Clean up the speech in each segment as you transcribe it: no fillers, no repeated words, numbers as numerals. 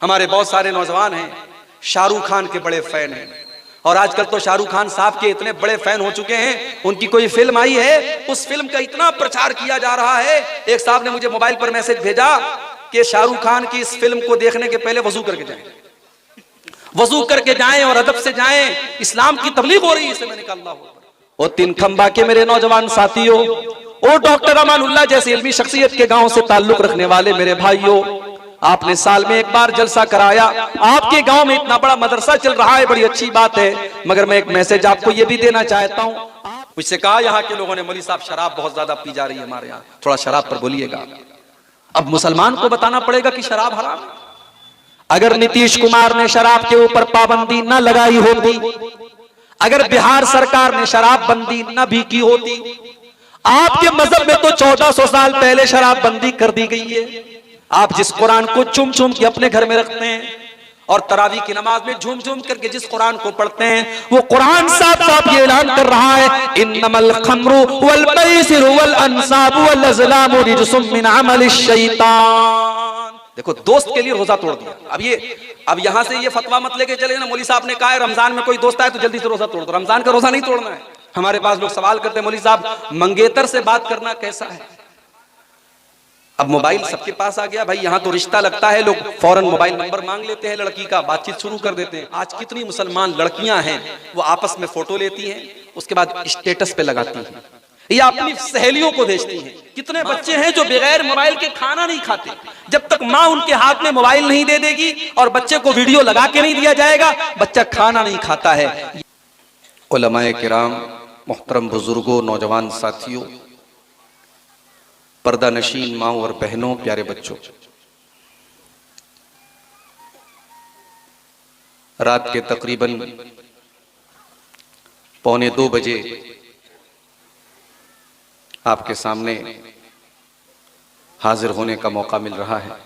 हमारे बहुत सारे नौजवान हैं शाहरुख खान के बड़े फैन हैं, और आजकल तो शाहरुख खान साहब के इतने बड़े फैन हो चुके हैं, उनकी कोई फिल्म आई है उस फिल्म का इतना प्रचार किया जा रहा है। एक साहब ने मुझे मोबाइल पर मैसेज भेजा कि शाहरुख खान की इस फिल्म को देखने के पहले वजू करके जाएं, वजू करके जाएं और अदब से जाएं, इस्लाम की तबलीग हो रही है इससे। मैंने कहा अल्लाह ओ तीन खंबा के मेरे नौजवान साथियों, ओ डॉक्टर अमानुल्लाह जैसे इल्मी शख्सियत के गांव से ताल्लुक रखने वाले मेरे भाइयों, आपने साल में एक बार जलसा कराया, आपके गांव में इतना बड़ा मदरसा चल रहा है, बड़ी अच्छी बात है, मगर मैं एक मैसेज आपको ये भी देना चाहता हूं। मुझसे कहा यहाँ के लोगों ने, मौलवी साहब शराब बहुत ज्यादा पी जा रही है हमारे यहाँ, थोड़ा शराब पर बोलिएगा। अब मुसलमान को बताना पड़ेगा कि शराब हराम है। अगर नीतीश कुमार ने शराब के ऊपर पाबंदी न लगाई होती, अगर बिहार सरकार ने शराब बंदी न भी की होती, आपके मजहब में तो 1400 साल पहले शराब बंदी कर दी गई है। आप जिस कुरान को चुम चुम के अपने घर में रखते हैं और तरावी की नमाज में झूम झूम करके जिस कुरान को पढ़ते हैं, वो कुरान साफ साफ ये ऐलान कर रहा है, इन्नमल खम्रु वल मैसिरु वल अंसाबु वल अज़लामु रिज्सुम मिन अमलिश शैतान। देखो, दोस्त के लिए रोजा तोड़ दिया। अब यहां से ये फतवा मत लेके चले ना, मौलवी साहब ने कहा है रमजान में कोई दोस्त आए तो जल्दी से रोजा तोड़ दो। रमजान का रोजा नहीं तोड़ना है। हमारे पास लोग सवाल करते हैं, मौलवी साहब मंगेतर से बात करना कैसा है? अब मोबाइल सबके पास आ गया भाई, यहाँ तो रिश्ता लगता है, लोग फौरन मोबाइल नंबर मांग लेते हैं लड़की का, बातचीत शुरू कर देते हैं। आज कितनी मुसलमान लड़कियां हैं वो आपस में फोटो लेती हैं, उसके बाद स्टेटस पे लगाती हैं या अपनी सहेलियों को भेजती हैं। कितने बच्चे हैं जो बगैर मोबाइल के खाना नहीं खाते, जब तक माँ उनके हाथ में मोबाइल नहीं दे देगी और बच्चे को वीडियो लगा के नहीं दिया जाएगा, बच्चा खाना नहीं खाता है। उलमाए किराम, मोहतरम बुजुर्गों, नौजवान साथियों, पर्दा नशीन माओ और बहनों, प्यारे बच्चों, रात के तकरीबन 1:45 बजे आपके सामने हाजिर होने का मौका मिल रहा है।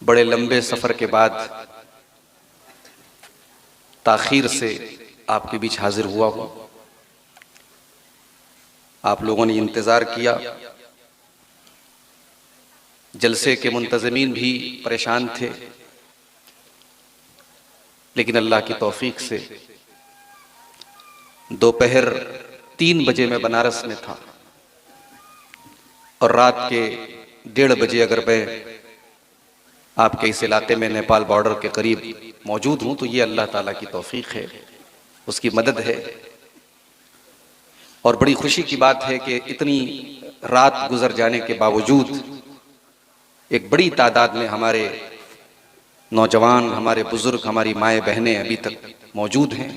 बड़े लंबे सफर के बाद ताखीर से आपके बीच हाजिर हुआ हूं। आप लोगों ने इंतजार किया, जलसे के मुंतज़मीन भी परेशान थे, लेकिन अल्लाह की तौफीक से दोपहर 3 बजे मैं बनारस में था और रात के 1:30 बजे अगर मैं आपके इस इलाके में नेपाल बॉर्डर के करीब मौजूद हूं तो ये अल्लाह ताला की तौफीक है, उसकी मदद है। और बड़ी खुशी की बात है कि इतनी रात गुजर जाने के बावजूद एक बड़ी तादाद में हमारे नौजवान, हमारे बुजुर्ग, हमारी माएँ बहनें अभी तक मौजूद हैं।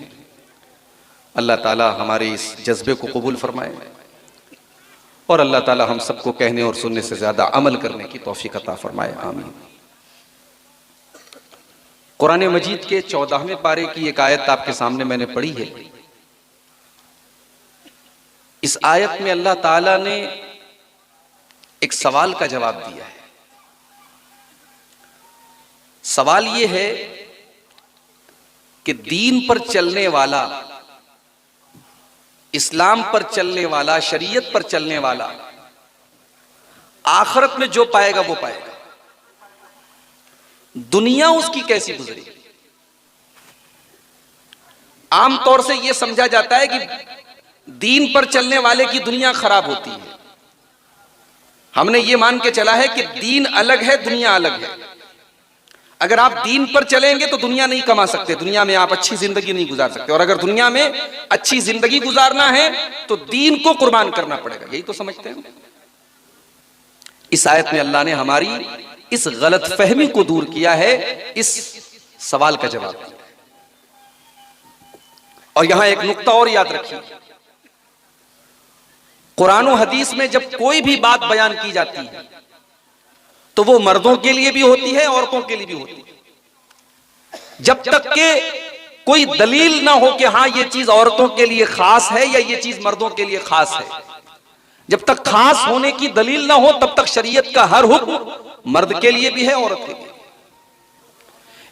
अल्लाह ताला हमारे इस जज्बे को कबूल फरमाए और अल्लाह ताला हम सबको कहने और सुनने से ज्यादा अमल करने की तौफीक अता फरमाए, आमीन। कुरान मजीद के 14वें पारे की एक आयत आपके सामने मैंने पढ़ी है। इस आयत में अल्लाह ताला ने एक सवाल का जवाब दिया है। सवाल यह है कि दीन पर चलने वाला, इस्लाम पर चलने वाला, शरीयत पर चलने वाला आखिरत में जो पाएगा वो पाएगा, दुनिया उसकी कैसी गुजरेगी। आमतौर से यह समझा जाता है कि दीन पर चलने वाले की दुनिया खराब होती है। हमने ये मान के चला है कि दीन अलग है, दुनिया अलग है। अगर आप दीन पर चलेंगे तो दुनिया नहीं कमा सकते, दुनिया में आप अच्छी जिंदगी नहीं गुजार सकते, और अगर दुनिया में अच्छी जिंदगी गुजारना है तो दीन को कुर्बान करना पड़ेगा। यही तो समझते हैं। इस आयत में अल्लाह ने हमारी इस गलत फहमी को दूर किया है, इस सवाल का जवाब दिया। और यहां एक नुक्ता और याद रखिए, कुरान और हदीस में जब कोई भी बात बयान की जाती है तो वो मर्दों के लिए भी होती है, औरतों के लिए भी होती है। जब तक के कोई दलील ना हो कि हाँ ये चीज औरतों के लिए खास है या ये चीज मर्दों के लिए खास है, जब तक खास होने की दलील ना हो तब तक शरीयत का हर हुक्म मर्द के लिए भी है, औरत के लिए।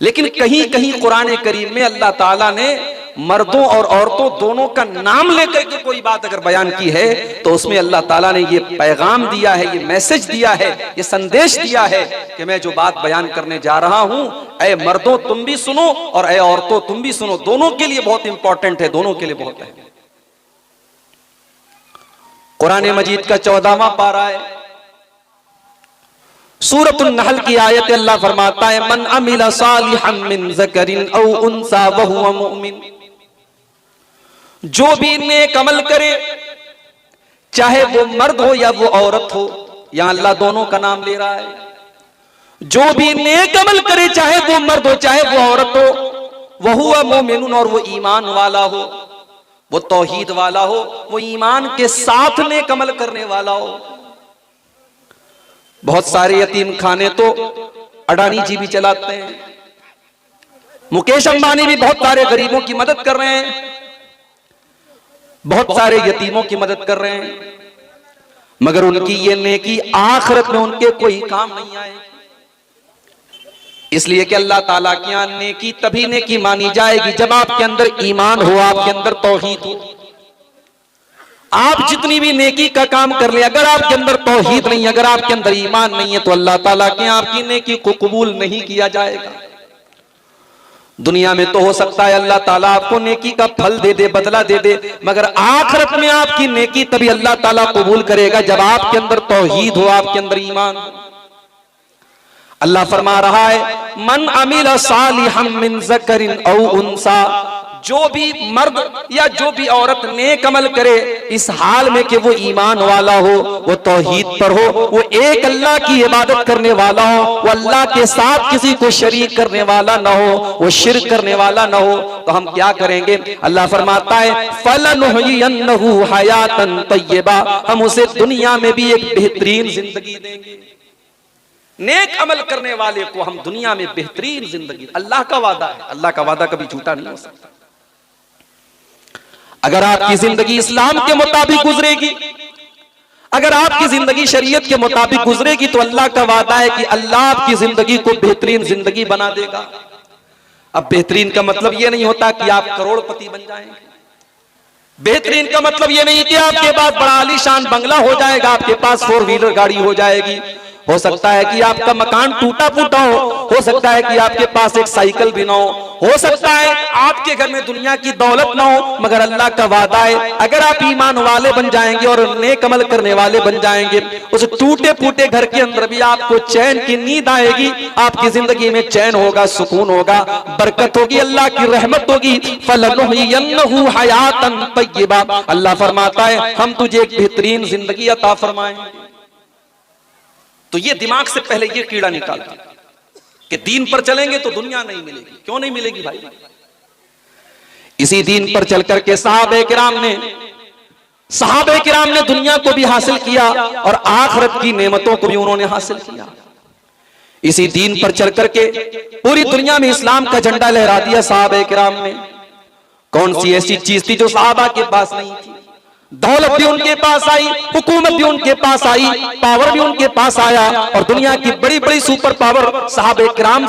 लेकिन कहीं कहीं कुरान करीम में अल्लाह ताला ने मर्दों और औरतों दोनों का नाम लेकर के कोई बात अगर बयान की है तो उसमें अल्लाह ताला ने ये पैगाम दिया है, ये मैसेज दिया है, ये संदेश दिया है कि मैं जो बात बयान करने जा रहा हूं, ऐ मर्दों तुम भी सुनो और ऐ औरतों तुम भी सुनो, दोनों के लिए बहुत इंपॉर्टेंट है, दोनों के लिए बहुत है। कुरान मजीद का 14वां पारा है, सूरतुन नहल की आयत, अल्लाह फरमाता है मन अमिला सालिहन मिन ज़करिन औ उन्सा व हुवा मुमिन, जो भी नेक अमल करे चाहे वो मर्द हो या वो औरत हो, यहां अल्लाह दोनों का नाम ले रहा है, जो भी नेक अमल करे चाहे वो मर्द हो चाहे वो औरत हो, वह हुवा मुमिनुन, और वो ईमान वाला हो, वो तौहीद वाला हो, वो ईमान के साथ नेक अमल करने वाला हो। बहुत सारे यतीम खाने तो अडानी जी भी चलाते हैं, मुकेश अंबानी भी बहुत सारे गरीबों की मदद कर रहे हैं, बहुत सारे यतीमों की मदद कर रहे हैं, मगर उनकी ये नेकी आखिरत में उनके कोई काम नहीं आएगी। इसलिए कि अल्लाह ताला की यहां नेकी तभी नेकी मानी जाएगी जब आपके अंदर ईमान हो, आपके अंदर तौहीद हो। आप जितनी भी नेकी का काम कर ले, अगर आपके अंदर तौहीद नहीं, अगर आपके अंदर ईमान नहीं है, तो अल्लाह ताला के आपकी नेकी को कबूल नहीं किया जाएगा। दुनिया में तो हो सकता है अल्लाह ताला आपको नेकी का फल दे दे, बदला दे दे, मगर आखिरत में आपकी नेकी तभी अल्लाह ताला कबूल करेगा जब आपके अंदर तौहीद हो, आपके अंदर ईमान हो। अल्लाह फरमा रहा है मन अमिला सालिहन मिन ज़करिन औ उन्सा, जो भी मर्द या जो भी औरत नेक अमल करे इस हाल में कि वो ईमान वाला हो, वो तौहीद पर हो, वो एक अल्लाह की इबादत करने वाला हो, वो अल्लाह के साथ किसी को शरीक करने वाला ना हो, वो शिर्क करने वाला ना हो, तो हम क्या करेंगे? अल्लाह फरमाता है फलनुहयिन्नहु हयातन तय्यबा, हम उसे दुनिया में भी एक बेहतरीन जिंदगी देंगे। नेक अमल करने वाले को हम दुनिया में बेहतरीन जिंदगी, अल्लाह का वादा है, अल्लाह का वादा कभी झूठा नहीं हो सकता। अगर आपकी जिंदगी इस्लाम के मुताबिक गुजरेगी, अगर आपकी जिंदगी शरीयत के मुताबिक गुजरेगी, तो अल्लाह का वादा है कि अल्लाह आपकी जिंदगी को बेहतरीन जिंदगी बना देगा। अब बेहतरीन का मतलब यह नहीं होता कि आप करोड़पति बन जाएंगे, बेहतरीन का मतलब यह नहीं कि आपके पास बड़ा आलीशान बंगला हो जाएगा, आपके पास 4 व्हीलर गाड़ी हो जाएगी। हो सकता है कि आपका मकान टूटा फूटा हो सकता है कि आपके पास एक साइकिल भी ना हो सकता है आपके घर में दुनिया की दौलत ना हो, मगर अल्लाह का वादा है अगर आप ईमान वाले बन जाएंगे और नेक अमल करने वाले बन जाएंगे, उस टूटे फूटे घर के अंदर भी आपको चैन की नींद आएगी, आपकी जिंदगी में चैन होगा, सुकून होगा, बरकत होगी, अल्लाह की रहमत होगी। फलनुहयिन्नहु हयातन तय्यबा, अल्लाह फरमाता है हम तुझे एक बेहतरीन जिंदगी अता फरमाएंगे। तो ये दिमाग से पहले ये कीड़ा निकाल दो कि दीन पर चलेंगे तो दुनिया नहीं मिलेगी। क्यों नहीं मिलेगी भाई? इसी दीन पर चलकर के सहाबे किराम ने दुनिया को भी हासिल किया और आखिरत की नेमतों को भी उन्होंने हासिल किया। इसी दीन पर चलकर के पूरी दुनिया में इस्लाम का झंडा लहरा दिया सहाबे किराम ने। कौन सी ऐसी चीज थी जो सहाबा के पास नहीं थी? दौलत भी उनके पास आई, हुकूमत भी उनके पास आई, पावर भी उनके पास आया, और दुनिया की बड़ी बड़ी सुपर पावर सहाबे किराम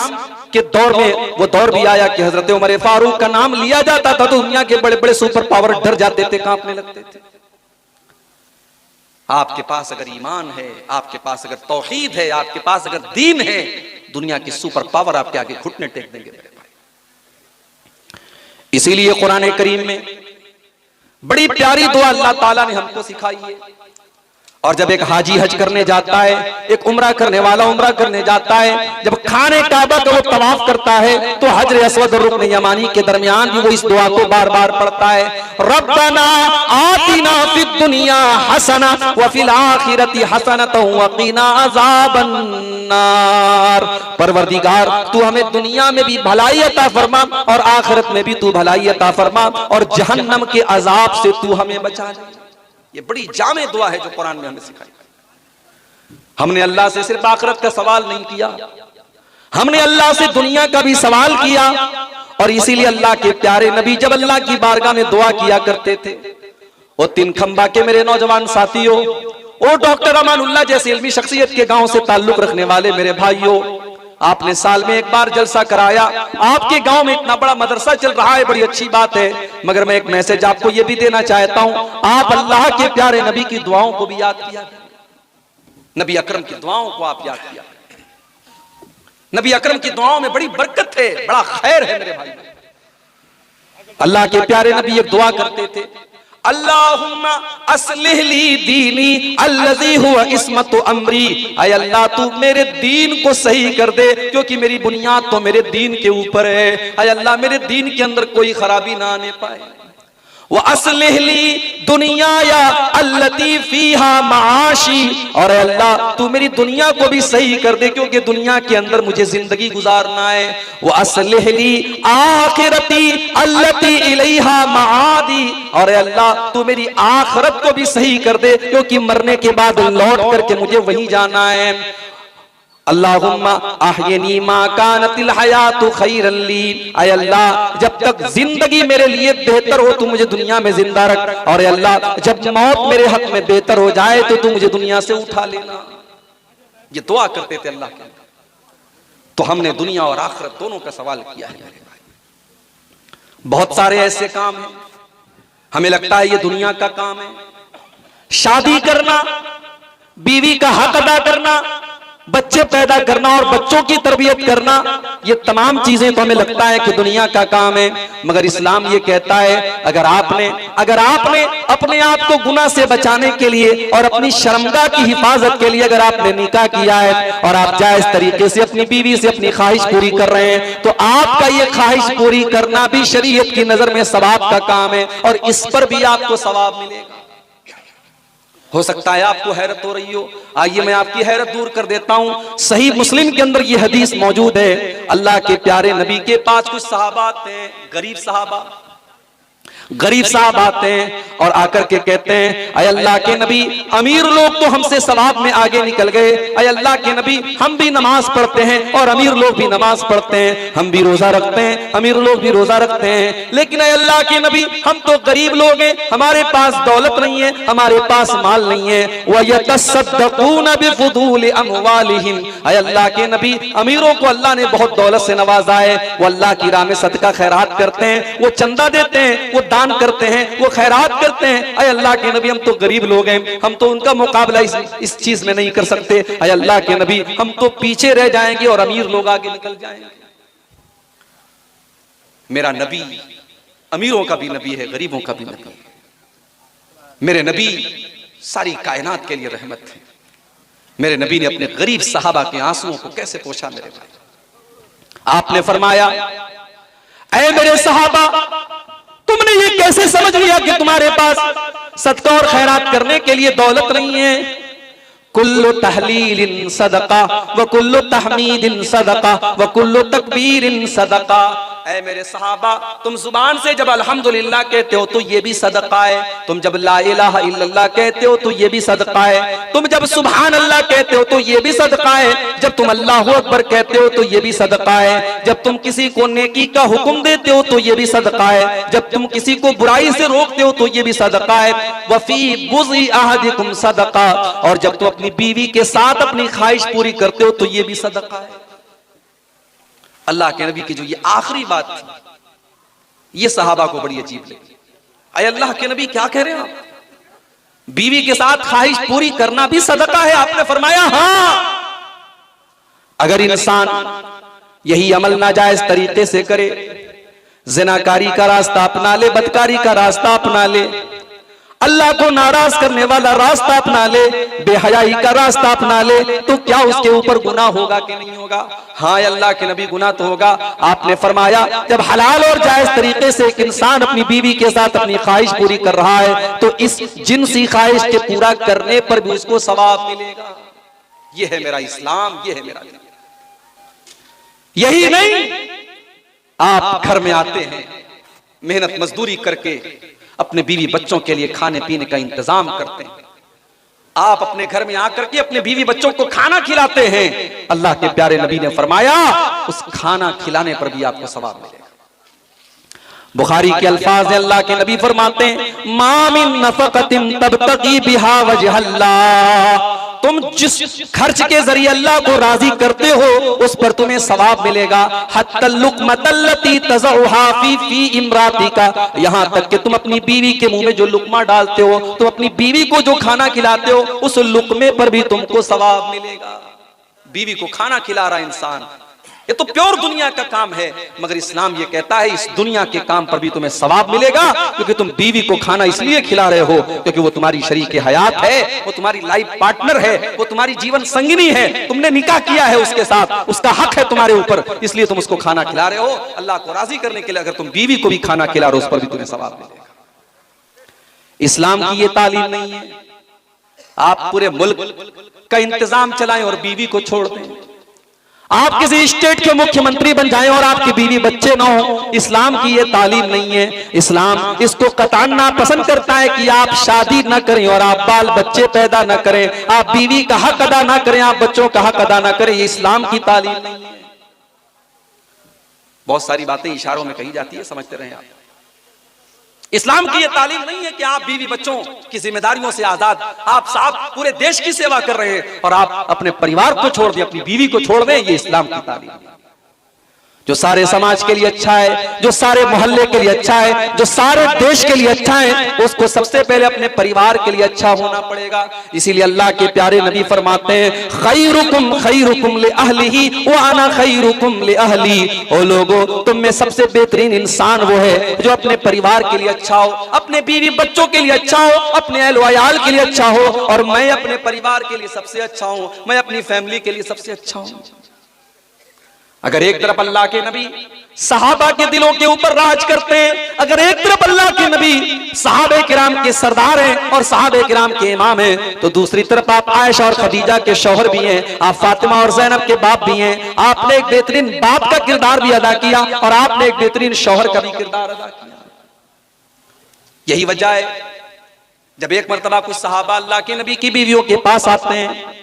के दौर में वो दौर भी आया कि हजरत उमर फारूक का नाम लिया जाता था तो दुनिया के बड़े बड़े सुपर पावर डर जाते थे, कांपने लगते थे। आपके पास अगर ईमान है, आपके पास अगर तौहीद है, आपके पास अगर दीन है, दुनिया की सुपर पावर आपके आगे घुटने टेक देंगे मेरे भाई। इसीलिए कुरान करीम में बड़ी प्यारी दुआ अल्लाह ताला ने हमको सिखाई है। और जब एक हाजी हज करने जाता है, एक उम्रा करने वाला उम्रा करने जाता है, जब खाने काबा का वो तवाफ करता है तो हजर अस्वद और रुकन यमानी के दरमियान भी वो इस दुआ को बार बार पढ़ता है, रब्बना आतिना फिद दुनिया हसना व फिल आखिरति हसनतन व क़िना अज़ाबन नार। परवरदिगार तू हमें दुनिया में भी भलाई अता फरमा और आखिरत में भी तू भलाई अता फरमा और जहन्नम के अजाब से तू हमें बचा ले। ये बड़ी जामे दुआ है जो कुरान में हमें सिखाई। हमने अल्लाह से सिर्फ आखिरत का सवाल नहीं किया, हमने अल्लाह से दुनिया का भी सवाल किया। और इसीलिए अल्लाह के प्यारे नबी जब अल्लाह की बारगाह में दुआ किया करते थे, वो 3 खंबा के मेरे नौजवान साथियों, वो डॉक्टर अमानुल्लाह जैसे इल्मी शख्सियत के गांव से ताल्लुक रखने वाले मेरे भाइयों, आपने साल में एक बार जलसा कराया, आपके गांव में इतना बड़ा मदरसा चल रहा है, बड़ी अच्छी बात है। मगर मैं एक मैसेज आपको यह भी देना चाहता हूं, आप अल्लाह के प्यारे नबी की दुआओं को भी याद किया, नबी अकरम की दुआओं को आप याद किया। नबी अकरम की दुआओं में बड़ी बरकत है, बड़ा खैर है मेरे भाई। अल्लाह के प्यारे नबी एक दुआ करते थे, अल्लाहुम्मा अस्लिह ली दीनी अल्लज़ी हुवा इस्मतु अमरी। ऐ अल्लाह तू मेरे दीन को सही कर दे, क्योंकि मेरी बुनियाद तो मेरे दीन के ऊपर है। ऐ अल्लाह मेरे दीन के अंदर कोई खराबी ना आने पाए। व अस्लिह ली दुनिया या अल्लती फीहा माशी, और अल्लाह तू मेरी दुनिया को भी सही कर दे, क्योंकि दुनिया के अंदर मुझे जिंदगी गुजारना है। व अस्लिह ली आखिरती अल्लती इलैहा माआदी, और अल्लाह तू मेरी आखिरत को भी सही कर दे, क्योंकि मरने के बाद लौट करके मुझे वहीं जाना है। अल्लाहुम्मा अहयनी मा कानतिल हयातु खैरन ली, ऐ अल्लाह जब तक जिंदगी मेरे लिए बेहतर हो तू मुझे दुनिया में जिंदा रख, और अल्लाह जब मौत मेरे हक में बेहतर हो जाए तो तू मुझे दुनिया से उठा लेना। ये दुआ करते थे अल्लाह के। तो हमने दुनिया और आखिरत दोनों का सवाल किया है। बहुत सारे ऐसे काम हैं हमें लगता है ये दुनिया का काम है, शादी करना, बीवी का हक अदा करना, बच्चे पैदा करना और बच्चों की तरबियत करना, ये तमाम चीजें तो हमें लगता है कि दुनिया का काम है। मगर इस्लाम ये कहता है, अगर आपने अपने आप को गुनाह से बचाने के लिए और अपनी शर्मगाह की हिफाजत के लिए अगर आपने निकाह किया है और आप जायज तरीके से अपनी बीवी से अपनी ख्वाहिश पूरी कर रहे हैं, तो आपका ये ख्वाहिश पूरी करना भी शरीयत की नजर में सवाब का काम है, और इस पर भी आपको सवाब मिलेगा। हो सकता है आपको हैरत हो रही हो, आइए मैं आपकी हैरत दूर कर देता हूं। सही मुस्लिम के अंदर ये हदीस मौजूद है, अल्लाह के प्यारे नबी के पास कुछ सहाबा आते हैं, गरीब साहब आते हैं और आकर के कहते हैं, अय अल्लाह के नबी, अमीर लोग तो हमसे सवाब में आगे निकल गए। अय अल्लाह के नबी, हम भी नमाज पढ़ते हैं और अमीर लोग भी नमाज पढ़ते हैं, हम भी रोजा रखते हैं, अमीर लोग भी रोजा रखते हैं, लेकिन अय अल्लाह के नबी हम तो गरीब लोग हैं, हमारे पास दौलत नहीं है, हमारे पास माल नहीं है। व यतसद्दक़ून बिफुदूल अमवालिहिम, अय अल्लाह के नबी अमीरों को अल्लाह ने बहुत दौलत से नवाजा है, वो अल्लाह की राह में सदका खैरात करते हैं, वो चंदा देते हैं, वो दान करते हैं, वो खैरात करते हैं। अय अल्लाह के नबी हम तो गरीब लोग हैं, हम तो उनका मुकाबला इस चीज में नहीं कर सकते। अय अल्लाह के नबी हम तो पीछे रह जाएंगे और अमीर लोग आगे निकल जाएंगे। मेरा नबी अमीरों का भी नबी है, गरीबों का भी नबी है। मेरे नबी सारी कायनात के लिए रहमत थे। मेरे नबी ने अपने गरीब सहाबा के आंसुओं को कैसे पोंछा मेरे भाई। आपने फरमाया, ऐ मेरे सहाबा, तुमने ये कैसे समझ लिया कि तुम्हारे पास सदका और खैरात करने के लिए दौलत नहीं है? कुल्लु तहलीलिन सदका व कुल्लु तहमीदिन सदका व कुल्लु तकबीरिन सदका। ऐ मेरे सहाबा, तुम जुबान से जब अल्हम्दुलिल्लाह कहते हो तो ये भी सदका है, तुम जब ला इलाहा इल्लल्लाह कहते हो तो ये भी सदका है, तुम जब सुभान अल्लाह कहते हो तो ये भी सदका है, जब तुम अल्लाहु अकबर कहते हो तो ये भी सदका है, जब तुम किसी को नेकी का हुक्म देते हो तो ये भी सदका है, जब तुम किसी को बुराई से रोकते हो तो ये भी सदका है। वफी बुज़ी अहदिकुम सदका, और जब तुम अपनी बीवी के साथ अपनी ख्वाहिश पूरी करते हो तो ये भी सदका है। अल्लाह के नबी की जो ये आखिरी बात थी, ये सहाबा को बड़ी अजीब लगी। अय अल्लाह के नबी क्या कह रहे हैं आप? बीवी के साथ ख्वाहिश पूरी करना भी सदका है? आपने फरमाया हाँ, अगर इंसान यही अमल नाजायज तरीके से करे, जिनाकारी का रास्ता अपना ले, बदकारी का रास्ता अपना ले, अल्लाह को नाराज करने वाला रास्ता अपना ले, बेहयाई का रास्ता अपना ले, तो क्या उसके ऊपर गुनाह होगा कि नहीं होगा? हाँ अल्लाह के नबी, गुनाह तो होगा। आपने फरमाया, जब हलाल और जायज तरीके से एक इंसान अपनी बीवी के साथ अपनी ख्वाहिश पूरी कर रहा है तो इस जिनसी ख्वाहिश के पूरा करने पर भी उसको सवाब मिलेगा। यह है मेरा इस्लाम, यह है मेरा दीन। यही नहीं, आप घर में आते हैं, मेहनत मजदूरी करके अपने बीवी बच्चों के लिए खाने पीने का इंतजाम करते हैं, आप अपने घर में आकर के अपने बीवी बच्चों को खाना खिलाते हैं, अल्लाह के प्यारे नबी ने फरमाया उस खाना खिलाने पर भी आपको सवाब मिलेगा। बुखारी के अल्फाज है, अल्लाह के नबी फरमाते हैं, मा मिन नफक़तिन तबतगी बिहा वजह अल्लाह, तुम जिस खर्च के जरिए अल्लाह को राजी करते हो उस पर तुम्हें सवाब मिलेगा। हत्तल लुक़मतल्लती तज़उहा फी इम्रातिका, यहां तक कि तुम अपनी बीवी के मुंह में जो लुकमा डालते हो, तुम अपनी बीवी को जो खाना खिलाते हो, उस लुकमे पर भी तुमको सवाब मिलेगा। बीवी को खाना खिला रहा इंसान, ये तो प्योर दुनिया का काम है, मगर इस्लाम ये कहता है इस दुनिया के काम पर भी तुम्हें सवाब मिलेगा, क्योंकि तुम बीवी को खाना इसलिए खिला रहे हो क्योंकि वो तुम्हारी शरीके हयात है, वो तुम्हारी लाइफ पार्टनर है, वो तुम्हारी जीवन संगिनी है, तुमने निकाह किया है उसके साथ, उसका हक है तुम्हारे ऊपर, इसलिए तुम उसको खाना खिला रहे हो अल्लाह को राजी करने के लिए। अगर तुम बीवी को भी खाना खिला रहे हो उस पर भी तुम्हें सवाब मिलेगा। इस्लाम की ये तालीम नहीं है आप पूरे मुल्क का इंतजाम चलाएं और बीवी को छोड़ दें। आप किसी स्टेट के मुख्यमंत्री बन जाएं और आपकी बीवी बच्चे ना हो, इस्लाम की ये तालीम नहीं है। इस्लाम इसको कतान नापसंद करता है कि आप शादी ना करें और आप बाल बच्चे पैदा ना करें, आप बीवी का हक अदा ना करें, आप बच्चों का हक अदा ना करें, ये इस्लाम की तालीम नहीं है। बहुत सारी बातें इशारों में कही जाती है, समझते रहें आप। इस्लाम की ये तालीम नहीं है कि आप बीवी बच्चों की जिम्मेदारियों से आजाद, आप साहब पूरे देश की सेवा कर रहे हैं और आप अपने परिवार को छोड़ दें, अपनी बीवी को छोड़ दें, ये इस्लाम की तालीम है। जो सारे समाज के लिए अच्छा है, जो सारे मोहल्ले के लिए अच्छा है, जो सारे देश के लिए अच्छा है, उसको सबसे पहले अपने परिवार के लिए अच्छा होना पड़ेगा। इसीलिए अल्लाह के प्यारे नबी फरमाते हैं खैरुकुम ले अहलिही व अना खैरुकुम ले अहली। ओ लोगों, तुम में सबसे बेहतरीन इंसान वो है जो अपने परिवार के लिए अच्छा हो, अपने बीवी बच्चों के लिए अच्छा हो, अपने अहल व अयाल के लिए अच्छा हो, और मैं अपने परिवार के लिए सबसे अच्छा हूं, मैं अपनी फैमिली के लिए सबसे अच्छा हूं। अगर एक तरफ अल्लाह के नबी सहाबा के दिलों के ऊपर राज करते हैं, अगर एक तरफ अल्लाह के नबी सहाबे किराम के सरदार हैं और सहाबे किराम के इमाम हैं, तो दूसरी तरफ आप आयशा और खदीजा के शौहर भी हैं, आप फातिमा और ज़ैनब के बाप भी हैं। आपने एक बेहतरीन बाप का किरदार भी अदा किया और आपने एक बेहतरीन शौहर का भी किरदार अदा किया। यही वजह है जब एक मर्तबा कुछ सहाबा अल्लाह के नबी की बीवियों के पास आते हैं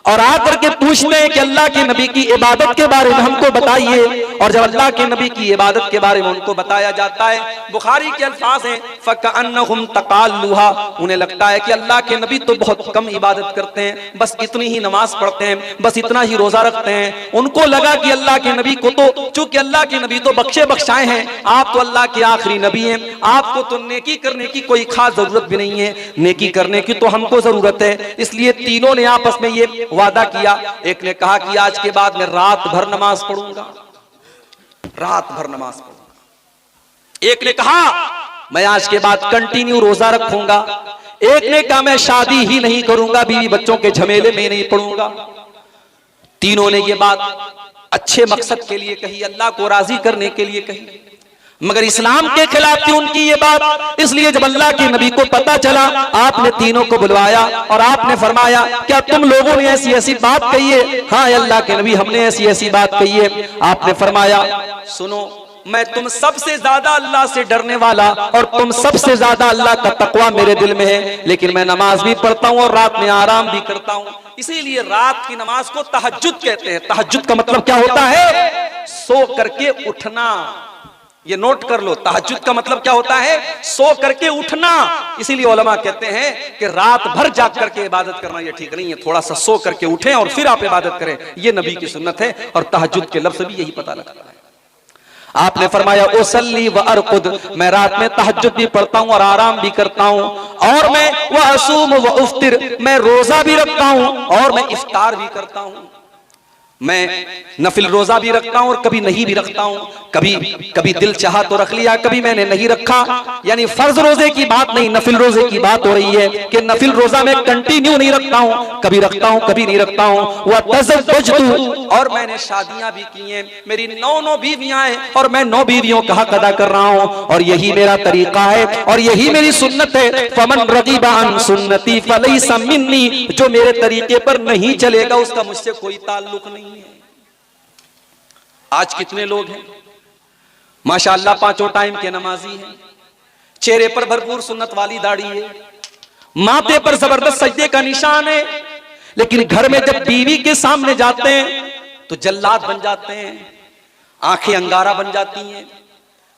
और आकर के पूछते हैं कि अल्लाह के नबी की इबादत के बारे में हमको बताइए, और जब अल्लाह के नबी की इबादत के बारे में उनको बताया जाता है, बुखारी के अल्फाज हैं फकअन्नहुम तकाल्लुहा, उन्हें लगता है कि अल्लाह के नबी तो बहुत कम इबादत करते हैं, बस इतनी ही नमाज पढ़ते हैं, बस इतना ही रोजा रखते हैं। उनको लगा कि अल्लाह के नबी को तो, चूंकि अल्लाह के नबी तो बख्शे बख्शाए हैं, आप तो अल्लाह के आखिरी नबी हैं, आपको तो नेकी करने की कोई खास जरूरत भी नहीं है, नेकी करने की तो हमको जरूरत है। इसलिए तीनों ने आपस में ये वादा किया। एक ने कहा कि आज के बाद मैं रात भर नमाज पढ़ूंगा, रात भर नमाज पढ़ूंगा। एक ने कहा मैं आज के बाद कंटिन्यू रोजा रखूंगा। एक ने कहा मैं शादी ही नहीं करूंगा, बीवी बच्चों के झमेले में नहीं पड़ूंगा। तीनों ने ये बात अच्छे मकसद के लिए कही, अल्लाह को राजी करने के लिए कही, मगर इस्लाम के खिलाफ थी उनकी ये बात। इसलिए जब अल्लाह के नबी को पता चला, आपने तीनों को बुलवाया और आपने फरमाया क्या तुम लोगों ने ऐसी ऐसी बात कही है? हाँ अल्लाह के नबी, हमने ऐसी ऐसी बात कही है। आपने फरमाया सुनो, मैं तुम सबसे ज्यादा अल्लाह से डरने वाला और तुम सबसे ज्यादा अल्लाह का तकवा मेरे दिल में है, लेकिन मैं नमाज भी पढ़ता हूँ और रात में आराम भी करता हूँ। इसीलिए रात की नमाज को तहज्जुद कहते हैं। तहज्जुद का मतलब क्या होता है? सो करके उठना। ये नोट कर लो, तहज्जुद का मतलब क्या होता है? सो करके उठना। इसीलिए उलमा कहते हैं कि रात भर जाग करके इबादत करना ये ठीक नहीं है, थोड़ा सा सो करके उठें और फिर आप इबादत करें, ये नबी की सुन्नत है। और तहज्जुद के लफ्ज़ से भी यही पता लगता है। आपने फरमाया उसल्ली व अरकुद, मैं रात में तहज्जुद भी पढ़ता हूँ और आराम भी करता हूँ, और मैं व असूम व उफ्तिर, मैं रोजा भी रखता हूँ और मैं इफ्तार भी करता हूँ। मैं नफिल रोजा भी रखता हूं और कभी नहीं भी रखता हूं, कभी दिल चाहा तो रख लिया, कभी मैंने नहीं रखा। यानी फर्ज रोजे की बात नहीं, नफिल रोजे की बात हो रही है कि नफिल रोजा मैं कंटिन्यू नहीं रखता हूं, कभी रखता हूं कभी नहीं रखता हूं। वह तज़व्वजतु, और मैंने शादियां भी की हैं, मेरी 9 बीवियां हैं और मैं 9 बीवियों का हक अदा कर रहा हूं, और यही मेरा तरीका है और यही मेरी सुन्नत है। फमन रग़िबा अन सुन्नती फलैसा मिन्नी, जो मेरे तरीके पर नहीं चलेगा उसका मुझसे कोई ताल्लुक नहीं है। आज कितने लोग हैं माशाअल्लाह, 5 टाइम के नमाजी हैं, चेहरे पर भरपूर सुन्नत वाली दाढ़ी है, माथे पर जबरदस्त सजदे का निशान है, लेकिन घर में जब बीवी के सामने जाते हैं तो जल्लाद बन जाते हैं, आंखें अंगारा बन जाती हैं,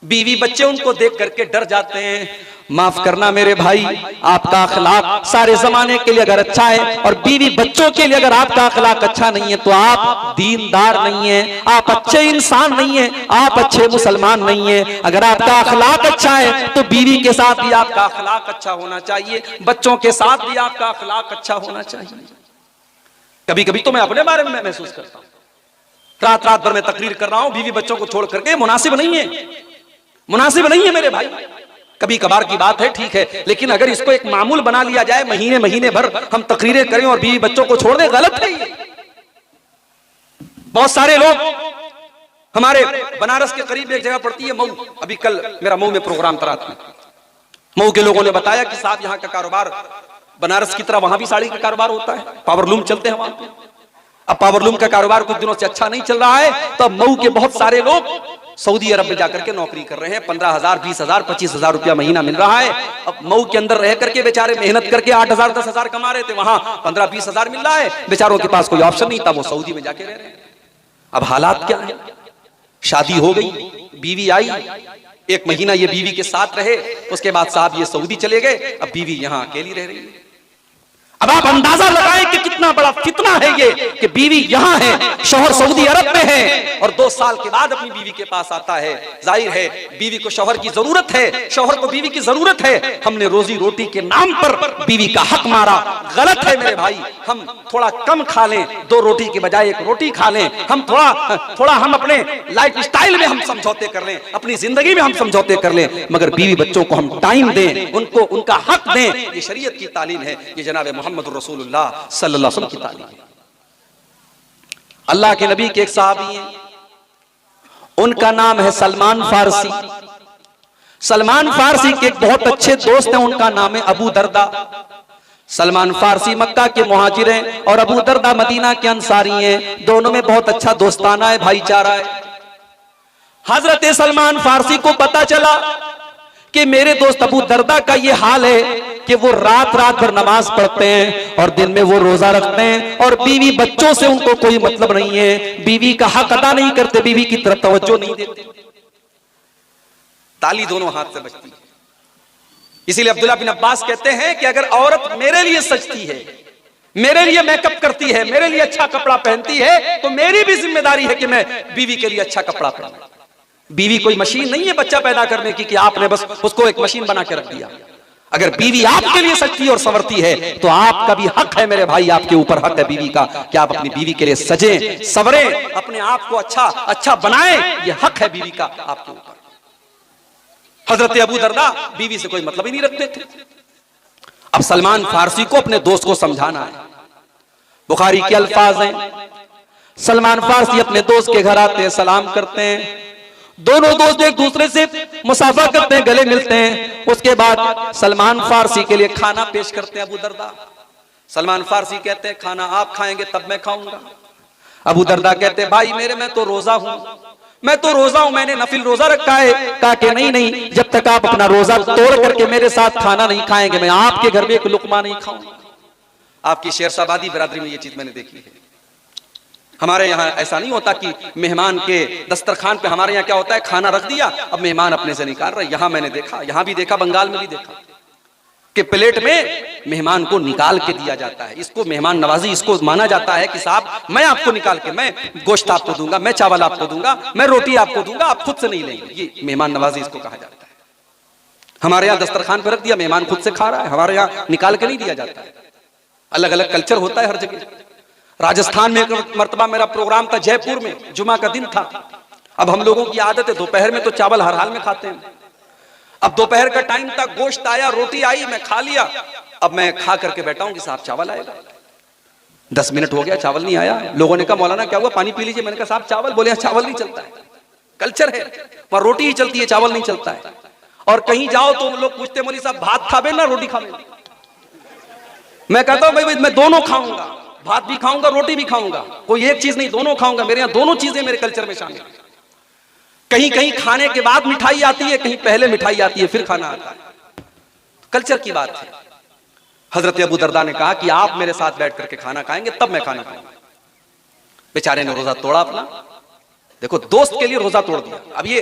बीवी बच्चे उनको देख करके डर जाते हैं, माफ करना मेरे भाई, आपका अखलाक सारे जमाने के लिए अगर अच्छा है और बीवी बच्चों के लिए अगर आपका अखलाक अच्छा नहीं है तो आप दीनदार नहीं है, आप अच्छे इंसान नहीं है, आप अच्छे मुसलमान नहीं है। अगर आपका अखलाक अच्छा है तो बीवी के साथ भी आपका अखलाक अच्छा होना चाहिए, बच्चों के साथ भी आपका अखलाक अच्छा होना चाहिए। कभी कभी तो मैं अपने बारे में महसूस करता हूं, रात रात भर मैं तकरीर कर रहा हूं बीवी बच्चों को छोड़ करके, मुनासिब नहीं है, मुनासिब नहीं है मेरे भाई। कभी कभार की बात है, ठीक है, लेकिन अगर इसको एक मामूल बना लिया जाए, महीने महीने भर हम तकरीरें करें और बीवी बच्चों को छोड़ दें, गलत है ये। बहुत सारे लोग हमारे बनारस के करीब एक जगह पड़ती है मऊ, अभी कल मेरा मऊ में प्रोग्राम था रात में, मऊ के लोगों ने बताया कि साहब यहाँ का कारोबार बनारस की तरह वहां भी साड़ी का कारोबार होता है, पावरलूम चलते हैं वहां पे। अब पावरलूम का कारोबार कुछ दिनों से अच्छा नहीं चल रहा है, तो अब मऊ के बहुत सारे लोग सऊदी अरब में जाकर के नौकरी कर रहे हैं, 15,000, 20,000, 25,000 रुपया महीना मिल रहा है। अब मऊ के अंदर रह करके बेचारे मेहनत करके 8,000, 10,000 कमा रहे थे, वहां 15-20,000 मिल रहा है, बेचारों के पास कोई ऑप्शन नहीं था, वो सऊदी में जाके रह रहे हैं। अब हालात क्या है, शादी हो गई, बीवी आई, एक महीना ये बीवी के साथ रहे, उसके बाद साहब ये सऊदी चले गए, अब बीवी यहां अकेली रह रही है। अब आप अंदाजा लगाएं कि कितना बड़ा फितना है ये कि बीवी यहां है, शौहर सऊदी अरब में है और 2 साल के बाद अपनी बीवी के पास आता है। जाहिर है बीवी को शौहर की जरूरत है, शौहर को बीवी की जरूरत है। हमने रोजी रोटी के नाम पर बीवी का हक मारा, गलत है मेरे भाई। हम थोड़ा कम खा लें, 2 रोटी के बजाय 1 रोटी खा लें, हम थोड़ा हम अपने लाइफ स्टाइल में हम समझौते कर लें, अपनी जिंदगी में हम समझौते कर लें, मगर बीवी बच्चों को हम टाइम दें, उनको उनका हक दें। ये शरीयत की तालीम है, ये जनाब मोहम्मद रसूलुल्लाह सल्लल्लाहु अलैहि वसल्लम की तालीम है। अल्लाह के नबी के एक सहाबी हैं, उनका नाम है सलमान फारसी। सलमान फारसी के एक बहुत अच्छे दोस्त हैं, उनका नाम है अबू दरदा। सलमान फारसी मक्का के मुहाजिर हैं और अबू दरदा मदीना के अंसारी हैं, दोनों में बहुत अच्छा दोस्ताना है, भाईचारा है। हजरत सलमान फारसी को पता चला कि मेरे दोस्त अबू दरदा का ये हाल है कि वो रात रात भर नमाज पढ़ते हैं और दिन में वो रोजा रखते हैं और बीवी बच्चों से उनको कोई मतलब नहीं है, बीवी का हक अदा नहीं करते, बीवी की तरफ तवज्जो नहीं देते। ताली दोनों हाथ से बजती है। इसीलिए अब्दुल्लाह बिन अब्बास कहते हैं कि अगर औरत मेरे लिए सजती है, मेरे लिए मेकअप करती है, मेरे लिए अच्छा कपड़ा पहनती है, तो मेरी भी जिम्मेदारी है कि मैं बीवी के लिए अच्छा कपड़ा पहनूं। बीवी कोई मशीन नहीं है बच्चा पैदा करने की कि आपने बस उसको एक मशीन बना के रख दिया। अगर बीवी आपके लिए सजती और संवरती है तो आपका भी हक है मेरे भाई, आपके ऊपर हक है बीवी का कि आप अपनी बीवी के लिए सजें, संवरें, अपने आप को अच्छा बनाएं। ये हक है बीवी का आपके ऊपर। हजरत अबू दरदा बीवी से कोई मतलब ही नहीं रखते थे। अब सलमान फारसी को अपने दोस्त को समझाना है। बुखारी के अल्फाज हैं, सलमान फारसी अपने दोस्त के घर आते हैं, सलाम करते हैं, दोनों दोस्त एक दूसरे से मुसाफा करते हैं, गले मिलते हैं। उसके बाद सलमान फारसी के लिए खाना पेश करते हैं अबू दरदा। सलमान फारसी कहते हैं खाना आप खाएंगे तब मैं खाऊंगा। अबू दरदा कहते हैं भाई मेरे मैं तो रोजा हूं, मैंने नफिल रोजा रखा है। कहा कि नहीं, जब तक आप अपना रोजा तोड़ करके मेरे साथ खाना नहीं खाएंगे मैं आपके घर में एक लुकमा नहीं खाऊंगा। आपकी शेरशाबादी बिरादरी में ये चीज मैंने देखी है। हमारे यहाँ ऐसा नहीं होता कि मेहमान के दस्तरखान पे, हमारे यहाँ क्या होता है खाना रख दिया, अब मेहमान अपने से निकाल रहे। यहाँ मैंने देखा, यहाँ भी देखा, बंगाल में भी देखा कि प्लेट में मेहमान को निकाल के दिया जाता है। इसको मेहमान नवाजी इसको माना जाता है कि साहब मैं आपको निकाल के, मैं गोश्त आपको दूंगा, मैं चावल आपको दूंगा, मैं रोटी आपको दूंगा, आप खुद से नहीं लेंगे। ये मेहमान नवाजी इसको कहा जाता है। हमारे यहाँ दस्तरखान पर रख दिया, मेहमान खुद से खा रहा है, हमारे यहाँ निकाल के नहीं दिया जाता है। अलग अलग कल्चर होता है हर जगह। राजस्थान में एक मर्तबा मेरा प्रोग्राम था जयपुर में, जुमा का दिन था। अब हम लोगों की आदत है दोपहर में तो चावल हर हाल में खाते हैं। अब दोपहर का टाइम था, गोश्त आया, रोटी आई, मैं खा लिया। अब मैं खा करके बैठा हूं कि साहब चावल आएगा। 10 मिनट हो गया, चावल नहीं आया। लोगों ने कहा मौलाना क्या हुआ, पानी पी लीजिए। मैंने कहा साहब चावल, बोले चावल नहीं चलता है, कल्चर है वहां रोटी ही चलती है, चावल नहीं चलता है। और कहीं जाओ तो लोग पूछते मौलवी साहब भात खावे ना रोटी खावे। मैं कहता हूं भाई मैं दोनों खाऊंगा, भात भी खाऊंगा, रोटी भी खाऊंगा, कोई एक चीज नहीं, दोनों खाऊंगा। मेरे यहाँ दोनों चीजें मेरे कल्चर में शामिल है। कहीं कहीं खाने के बाद मिठाई आती है, कहीं पहले मिठाई आती है फिर खाना आता है। कल्चर की बात है। हजरत अबू दरदा ने कहा कि आप मेरे साथ बैठ करके खाना खाएंगे तब मैं खाना खाऊंगा। बेचारे ने रोजा तोड़ा अपना, देखो, दोस्त के लिए रोजा तोड़ दिया।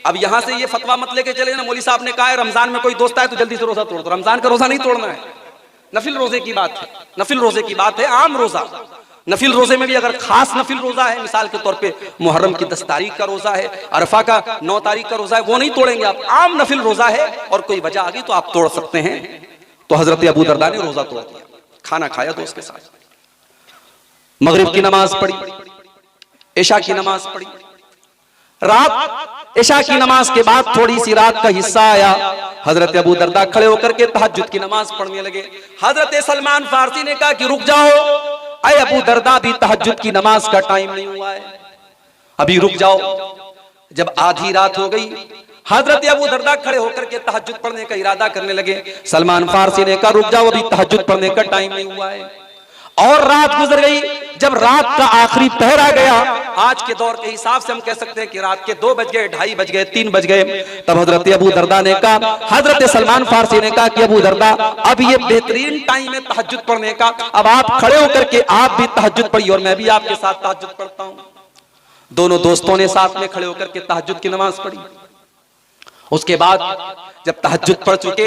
अब यहां से ये फतवा मत लेके चले ना, मौली साहब ने कहा है रमजान में कोई दोस्त आए तो जल्दी से रोजा तोड़ दो। रमजान का रोजा नहीं तोड़ना है, नफिल रोजे की बात है, नफिल रोजे की बात है, आम रोजा। नफिल रोजे में भी अगर खास नफिल रोजा है, मिसाल के तौर पे मुहर्रम की 10 तारीख का रोजा है, अरफा का 9 तारीख का रोजा है, वो नहीं तोड़ेंगे आप। आम नफिल रोजा है और कोई वजह आ गई तो आप तोड़ सकते हैं। तो हजरत अबू दरदा ने रोजा तोड़ दिया, खाना खाया दोस्त के साथ, मगरिब की नमाज पढ़ी, इशा की नमाज पढ़ी। रात इशा की नमाज के बाद थोड़ी सी रात का हिस्सा आया, हजरत अबू दरदा खड़े होकर के तहज्जुद की नमाज पढ़ने लगे। हजरत सलमान फारसी ने कहा कि रुक जाओ, अय अबू दरदा, भी तहज्जुद की नमाज का टाइम नहीं हुआ है, अभी रुक जाओ। जब आधी रात हो गई, हजरत अबू दरदा खड़े होकर के तहज्जुद पढ़ने का इरादा करने लगे। सलमान फारसी ने कहा रुक जाओ, अभी तहज्जुद पढ़ने का टाइम नहीं हुआ है। और रात गुजर गई। जब रात का आखिरी पहर आ गया, आज के दौर के हिसाब से हम कह सकते हैं कि रात के 2 बज गए, 2:30 बज गए, 3 बज गए, तब हजरत अबू दरदा ने कहा, हजरत सलमान फारसी ने कहा कि अबू दरदा, अब ये बेहतरीन टाइम है तहज्जुद पढ़ने का, अब आप खड़े होकर के आप भी तहज्जुद पढ़िए और मैं भी आपके साथ तहज्जुद पढ़ता हूं। दोनों दोस्तों ने साथ में खड़े होकर के तहज्जुद की नमाज पढ़ी। उसके बाद जब तहज्जुद पढ़ चुके,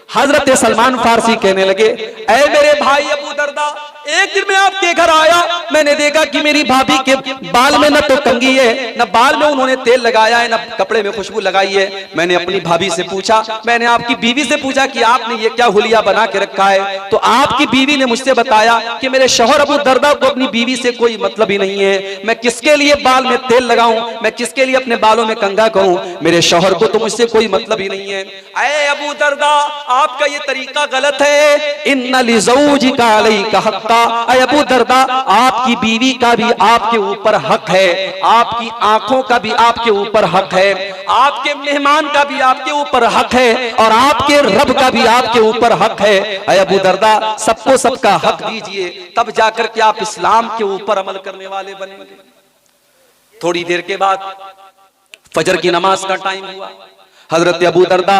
हजरत सलमान फारसी कहने लगे, ऐ मेरे भाई अबू दरदा, एक दिन मैं आपके घर आया, मैंने देखा कि मेरी भाभी के बाल में न तो कंघी है, न बाल में उन्होंने तेल लगाया है, न कपड़े में खुशबू लगाई है। मैंने अपनी भाभी से पूछा, मैंने आपकी बीवी से पूछा कि आपने ये क्या हुलिया बना के रखा है, तो आपकी बीवी ने मुझसे बताया कि मेरे शौहर अबू दरदा को अपनी बीवी से कोई मतलब ही नहीं है। मैं किसके लिए बाल में तेल लगाऊं, मैं किसके लिए अपने बालों में कंघा कहूं, मेरे शौहर को तो मुझसे कोई मतलब ही नहीं है। ऐ अबू दरदा, आपका ये तरीका गलत है। इन्ना लिज़ौजिका अलैका हक़्क़ा, ऐ अबू दरदा, आपकी बीवी का भी आपके ऊपर हक है, आपकी आंखों का भी आपके ऊपर हक है, आपके मेहमान का भी आपके ऊपर हक है, और आपके रब का भी आपके ऊपर हक है। ऐ अबू दरदा, सबको सबका हक दीजिए, तब जाकर के आप इस्लाम के ऊपर अमल करने वाले बनेंगे। थोड़ी देर के बाद फजर की नमाज का टाइम हुआ। हजरत अबू दरदा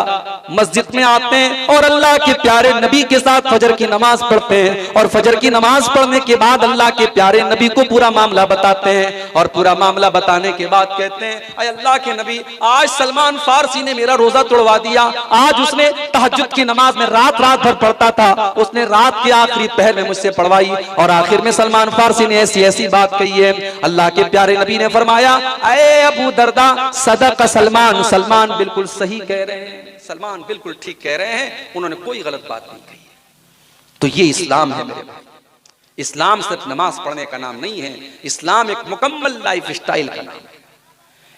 मस्जिद में आते हैं और अल्लाह के प्यारे नबी के साथ फजर की नमाज पढ़ते हैं, और फजर की नमाज पढ़ने के बाद अल्लाह के प्यारे नबी को पूरा मामला बताते हैं, और पूरा मामला बताने के बाद कहते हैं, अय अल्लाह के नबी, आज सलमान फारसी ने मेरा रोजा तोड़वा दिया। आज उसने तहज्जुद की नमाज में रात भर पढ़ता था, उसने रात के आखिरी पहर में मुझसे पढ़वाई, और आखिर में सलमान फारसी ने ऐसी बात कही है। अल्लाह के प्यारे नबी ने फरमाया, अय अबू दरदा, सदक सलमान, सलमान बिल्कुल सही कह रहे हैं, सलमान बिल्कुल ठीक कह रहे हैं, उन्होंने कोई गलत बात नहीं कही है। तो ये इस्लाम है मेरे भाई। इस्लाम सिर्फ नमाज पढ़ने का नाम नहीं है, इस्लाम एक मुकम्मल लाइफ स्टाइल का नाम है।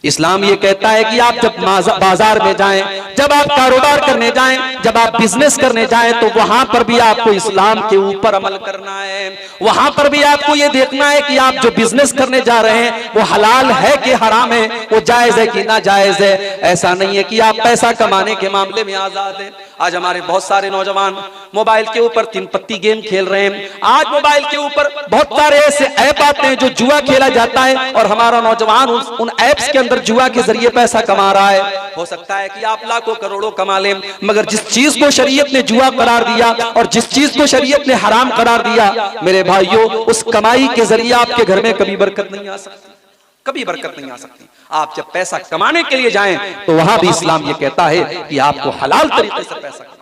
इस्लाम ये कहता है कि आप जब बाजार में जाएं, जब आप कारोबार करने जाएं, जब आप बिजनेस करने जाएं, तो वहां पर भी आपको इस्लाम के ऊपर अमल करना है। वहां पर भी आपको ये देखना है कि आप जो बिजनेस करने जा रहे हैं वो हलाल है कि हराम है, वो जायज है कि ना जायज है। ऐसा नहीं है कि आप पैसा कमाने के मामले में आजाद हैं। आज हमारे बहुत सारे नौजवान मोबाइल के ऊपर 3 पत्ती गेम खेल रहे हैं। आज मोबाइल के ऊपर बहुत सारे ऐसे ऐप आते हैं जो जुआ खेला जाता है, और हमारा नौजवान उन ऐप्स के अंदर जुआ के जरिए पैसा कमा रहा है। हो सकता है कि आप लाखों करोड़ों कमा लें, मगर जिस चीज को शरीयत ने जुआ करार दिया और जिस चीज को शरीयत ने हराम करार दिया, मेरे भाइयों, उस कमाई के जरिए आपके घर में कभी बरकत नहीं आ सकती, कभी बरकत नहीं आ सकती। आप जब पैसा कमाने के लिए जाएं तो वहां भी इस्लाम ये कहता है कि आपको हलाल तरीके से पैसा कमाना है।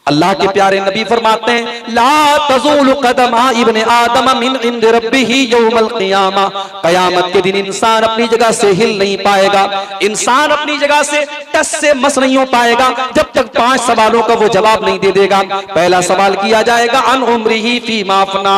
अल्लाह के प्यारे नबी फरमाते हैं, ला तज़ूलु क़दमा इब्ने आदम मिन इंद रब्बिही यौमल क़ियामा, क़यामत के दिन इंसान अपनी जगह से हिल नहीं पाएगा, इंसान अपनी जगह से टस से मस नहीं हो पाएगा जब तक 5 सवालों का वो जवाब नहीं दे देगा। पहला सवाल किया जाएगा, अन उम्रिही फीमा अफ़ना,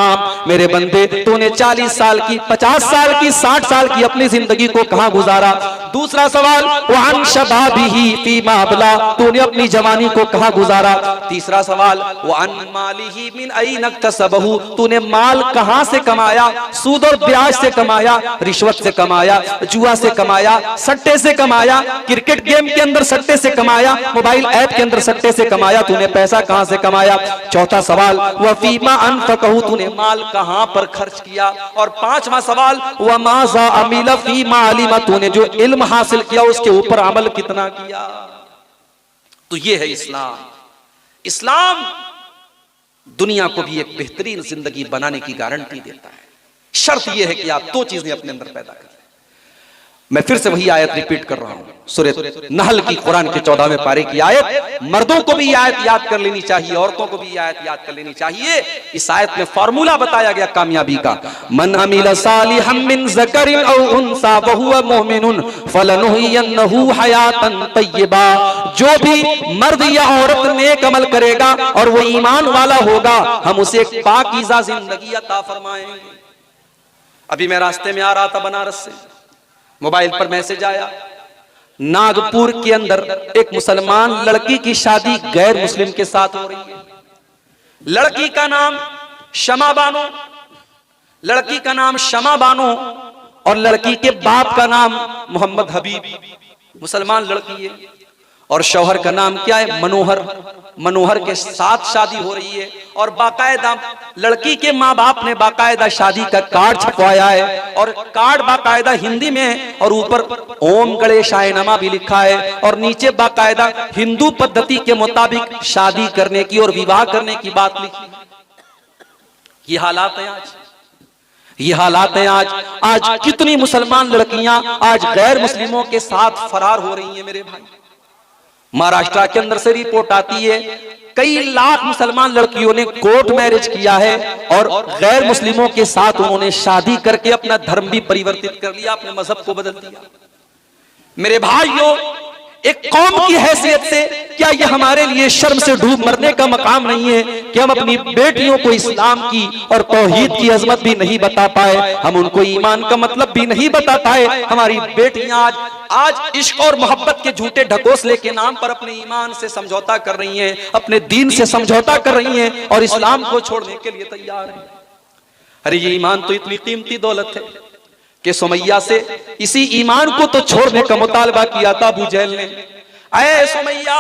मेरे बंदे तूने 40 साल की, 50 साल की, 60 साल की अपनी जिंदगी को कहां गुजारा। दूसरा सवाल, वअन शबाबिही फीमा अबला, तूने अपनी जवानी को कहां गुजारा। तीसरा सवाल, वअन मालिही मिन ऐन इक्तसबहू, तूने माल कहां से कमाया, सूद और ब्याज से कमाया, रिश्वत से कमाया, जुआ से कमाया, सट्टे से कमाया, क्रिकेट गेम के अंदर सट्टे से कमाया, मोबाइल ऐप के अंदर सट्टे से कमाया, तूने पैसा कहां से कमाया। चौथा सवाल, वफीमा अनफकहू, तूने माल कहां पर खर्च किया। और 5वां सवाल, वमाज़ा अमिला फीमा अलिमा, तूने जो इल्म हासिल किया उसके ऊपर अमल कितना किया। तो ये है इस्लाम। इस्लाम दुनिया को भी एक बेहतरीन जिंदगी बनाने की गारंटी देता है। शर्त यह है कि आप 2 चीजें अपने अंदर पैदा करें। मैं फिर से वही आयत रिपीट कर रहा हूं, सूरह नहल की कुरान के 14वें पारे की आयत। मर्दों को भी आयत याद कर लेनी चाहिए, औरतों को भी आयत याद कर लेनी चाहिए। इस आयत में फार्मूला बताया गया कामयाबी का। मन अमिल सालिहम मिन ज़करिन औ उन्सा व हुवा मुमिनुन फलनुहियन्नहु हयातन तय्यबा। जो भी मर्द या औरत नेक अमल करेगा और वो ईमान वाला होगा, हम उसे एक पाकीज़ा जिंदगी अता फरमाएंगे। अभी मैं रास्ते में आ रहा था बनारस से, मोबाइल पर मैसेज आया, नागपुर के अंदर एक मुसलमान लड़की की शादी गैर मुस्लिम के साथ हो रही है। लड़की का नाम शमा बानो, लड़की का नाम शमा बानो और लड़की के बाप का नाम मोहम्मद हबीब। मुसलमान लड़की है और शौहर का नाम क्या है? मनोहर। मनोहर के साथ शादी हो रही है और बाकायदा लड़की के माँ बाप ने बाकायदा शादी का कार्ड छपवाया है और कार्ड बाकायदा हिंदी में है और ऊपर ओम गणेशाय नमः भी लिखा है और नीचे बाकायदा हिंदू पद्धति के मुताबिक शादी करने की और विवाह करने की बात लिखी है। ये हालात है आज, ये हालात हैं आज। आज कितनी मुसलमान लड़कियां आज गैर मुस्लिमों के साथ फरार हो रही हैं मेरे भाई। महाराष्ट्र के अंदर से रिपोर्ट आती है, कई लाख मुसलमान लड़कियों ने कोर्ट मैरिज किया है और गैर मुस्लिमों के साथ उन्होंने शादी करके अपना धर्म भी परिवर्तित कर लिया, अपने मजहब को बदल दिया। मेरे भाइयों, एक कौम की हैसियत से क्या ये हमारे लिए शर्म से डूब मरने का मकाम नहीं है कि हम अपनी बेटियों को इस्लाम की और तौहीद की अजमत भी नहीं बता पाए, हम उनको ईमान का मतलब भी नहीं बता पाए। हमारी बेटियां आज इश्क और मोहब्बत के झूठे ढकोसले के नाम पर अपने ईमान से समझौता कर रही हैं, अपने दीन से समझौता कर रही हैं और इस्लाम को छोड़ने के लिए तैयार हैं। अरे ये ईमान तो इतनी कीमती दौलत है कि सुमैया से इसी ईमान को तो छोड़ने का मुतालबा किया था अबू जहल ने। ऐ सुमैया,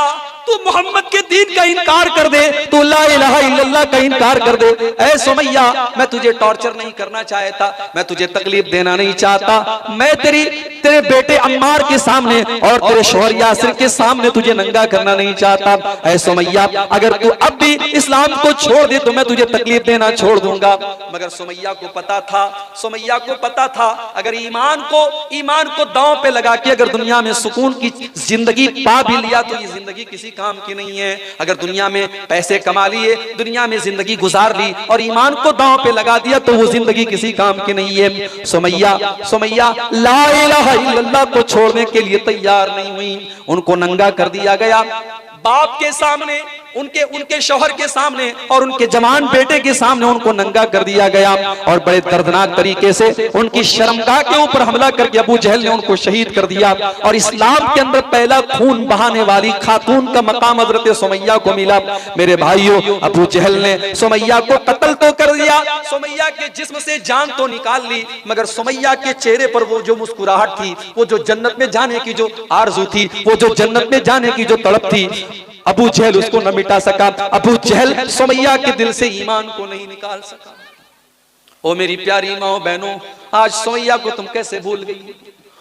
तू मोहम्मद के दीन का इनकार कर दे, तू ला इलाहा इल्लल्लाह का इनकार कर दे। ऐ सुमैया, मैं तुझे टॉर्चर नहीं करना चाहता, मैं तुझे तकलीफ देना नहीं चाहता, मैं तेरे बेटे अम्मार के सामने और तेरे शौहर यासिर के सामने तुझे नंगा करना नहीं चाहता। ऐ सुमैया, अगर तू अब भी इस्लाम को छोड़ दे तो मैं तुझे तकलीफ देना छोड़ दूंगा। मगर सुमैया को पता था, सुमैया को पता था अगर ईमान को दांव पे लगा के अगर दुनिया में सुकून की जिंदगी पा भी लिया तो ये जिंदगी किसी काम की नहीं है। अगर दुनिया में पैसे कमा लिए, दुनिया में जिंदगी गुजार ली और ईमान को दांव पे लगा दिया तो वो जिंदगी किसी काम की नहीं है। सुमैया ला इलाहा इल्लल्लाह को छोड़ने के लिए तैयार नहीं हुई, उनको नंगा कर दिया गया बाप के सामने, उनके शौहर के सामने और उनके जवान बेटे के सामने उनको नंगा कर दिया गया और बड़े दर्दनाक तरीके से उनकी शर्मगाह के ऊपर हमला करके अबू जहल ने उनको शहीद कर दिया। और इस्लाम के अंदर पहला खून बहाने वाली खातून का मकाम हजरत सुमैया को मिला। मेरे भाइयों, अबू जहल ने सुमैया को कत्ल तो कर दिया, सुमैया के जिस्म से जान तो निकाल ली, मगर सुमैया के चेहरे पर वो जो मुस्कुराहट थी, वो जो जन्नत में जाने की जो आरज़ू थी, वो जो जन्नत में जाने की जो तड़प थी, अबू जहल उसको न मिटा सका। अबू जहल सुमैया के दिल से ईमान को नहीं निकाल सका। ओ मेरी प्यारी माओ बहनों, आज सुमैया को तुम कैसे भूल गई?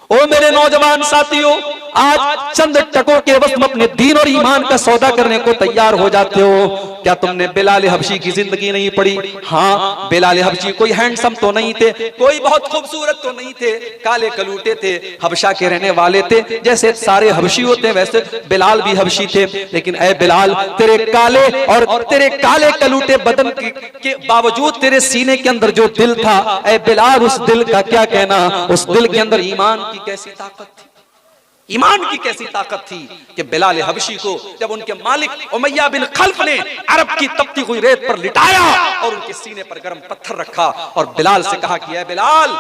ओ मेरे नौजवान साथियों, आज चंद टकों के वक्त में अपने दीन और ईमान का सौदा करने को तैयार हो जाते हो। क्या तुमने बिलाल हबशी की जिंदगी नहीं पढ़ी? हाँ, बिलाल हबशी कोई हैंडसम तो नहीं थे, कोई बहुत खूबसूरत तो नहीं थे, काले कलूटे थे, हबशा के रहने वाले थे। जैसे सारे हबशी होते हैं वैसे बिलाल भी हबशी थे। लेकिन ऐ बिलाल, तेरे काले और तेरे काले कलूटे बदन के बावजूद तेरे सीने के अंदर जो दिल था, ऐ बिलाल, उस दिल का क्या कहना? उस दिल के अंदर ईमान की कैसी ताकत थी, ईमान की कैसी ताकत थी कि बिलाल हबशी को जब उनके मालिक उमैया बिन खल्फ ने अरब की तपती हुई रेत पर लिटाया और उनके सीने पर गर्म पत्थर रखा और बिलाल से कहा कि ऐ बिलाल,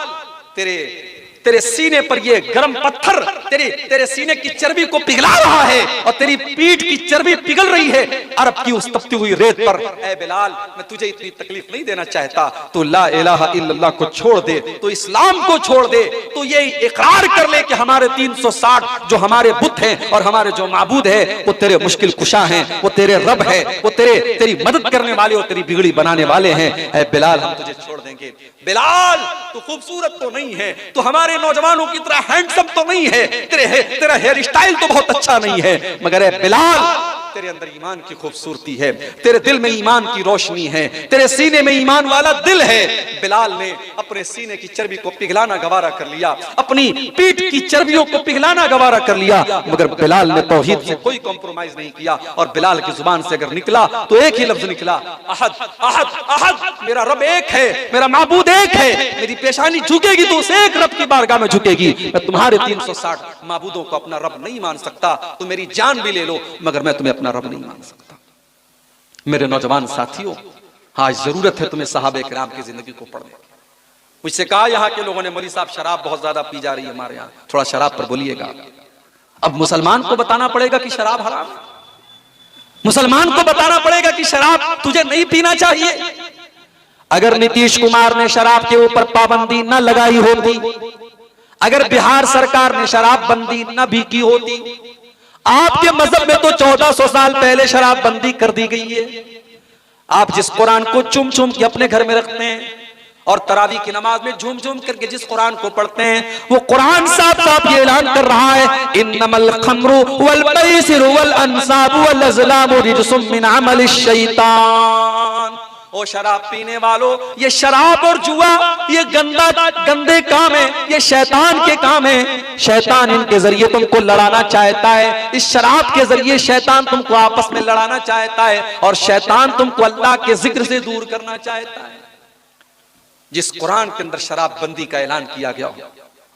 तेरे सीने पर ये गर्म पत्थर तेरे सीने की चर्बी को पिघला रहा है और तेरी पीठ की चर्बी पिघल रही है अरब की उस तपती हुई रेत पर। ऐ बिलाल, मैं तुझे इतनी तकलीफ नहीं देना चाहता, तू ला इलाहा इल्लल्लाह को छोड़ दे, तो इस्लाम को छोड़ दे, तो ये इकरार कर ले कि हमारे 360 जो हमारे बुत हैं और हमारे जो माबूद है वो तेरे मुश्किल कुशा हैं, वो तेरे रब है, वो तेरी मदद करने वाले और तेरी बिगड़ी बनाने वाले हैं। ऐ बिलाल, हम तुझे छोड़ देंगे। बिलाल, तू खूबसूरत तो नहीं है, तू हमारे नौजवानों की तरह हैंडसम तो नहीं है, तेरा हेयर स्टाइल तो बहुत अच्छा नहीं है, मगर बिलाल, तेरे अंदर ईमान की खूबसूरती है, तेरे दिल में ईमान की रोशनी है, तेरे सीने में ईमान वाला दिल है। बिलाल ने अपने सीने की चर्बी को पिघलाना गवारा कर लिया, अपनी पीठ की चर्बियों को पिघलाना गवारा कर लिया, मगर बिलाल ने तौहीद से कोई कॉम्प्रोमाइज नहीं किया। और बिलाल की जुबान से अगर निकला तो एक ही लफ्ज निकला, अहद अहद अहद, मेरा रब एक है, मेरा माबूद एक है, मेरी पेशानी झुकेगी तो उस एक रब की बारगाह में झुकेगी। मैं तुम्हारे 360 माबूदों को अपना रब नहीं मान सकता, तुम मेरी जान भी ले लो मगर मैं तुम्हें अपना रब नहीं मान सकता। मेरे नौजवान साथियों, आज जरूरत है तुम्हें सहाबे किराम की जिंदगी को पढ़ने की। मुझसे कहा यहाँ के लोगों ने, मौलवी साहब शराब बहुत ज्यादा पी जा रही है हमारे यहाँ, थोड़ा शराब पर बोलिएगा। अब मुसलमान को बताना पड़ेगा कि शराब हराम है, मुसलमान को बताना पड़ेगा कि शराब तुझे नहीं पीना चाहिए। अगर नीतीश कुमार ने शराब के ऊपर पाबंदी न लगाई होती, अगर बिहार सरकार ने शराब बंदी न भी की होती, आपके मजहब में तो 1400 साल पहले शराब बंदी कर दी गई है। आप जिस कुरान को चुम चुम के अपने घर में रखते हैं और तरावी की नमाज में झूम झूम करके जिस कुरान को पढ़ते हैं, वो कुरान साफ साफ ये ऐलान कर रहा है, इन्नमल खम्रु वल मैसिरु वल अंसाबु वल अज़लामु रिज्सुम मिन अमलिश शैतान। ओ शराब पीने वालों, ये शराब और जुआ ये गंदे काम है, ये शैतान के काम है। शैतान इनके जरिए तुमको लड़ाना चाहता है, इस शराब के जरिए शैतान तुमको आपस में लड़ाना चाहता है और शैतान तुमको अल्लाह के जिक्र से दूर करना चाहता है। जिस कुरान के अंदर शराब बंदी का ऐलान किया गया,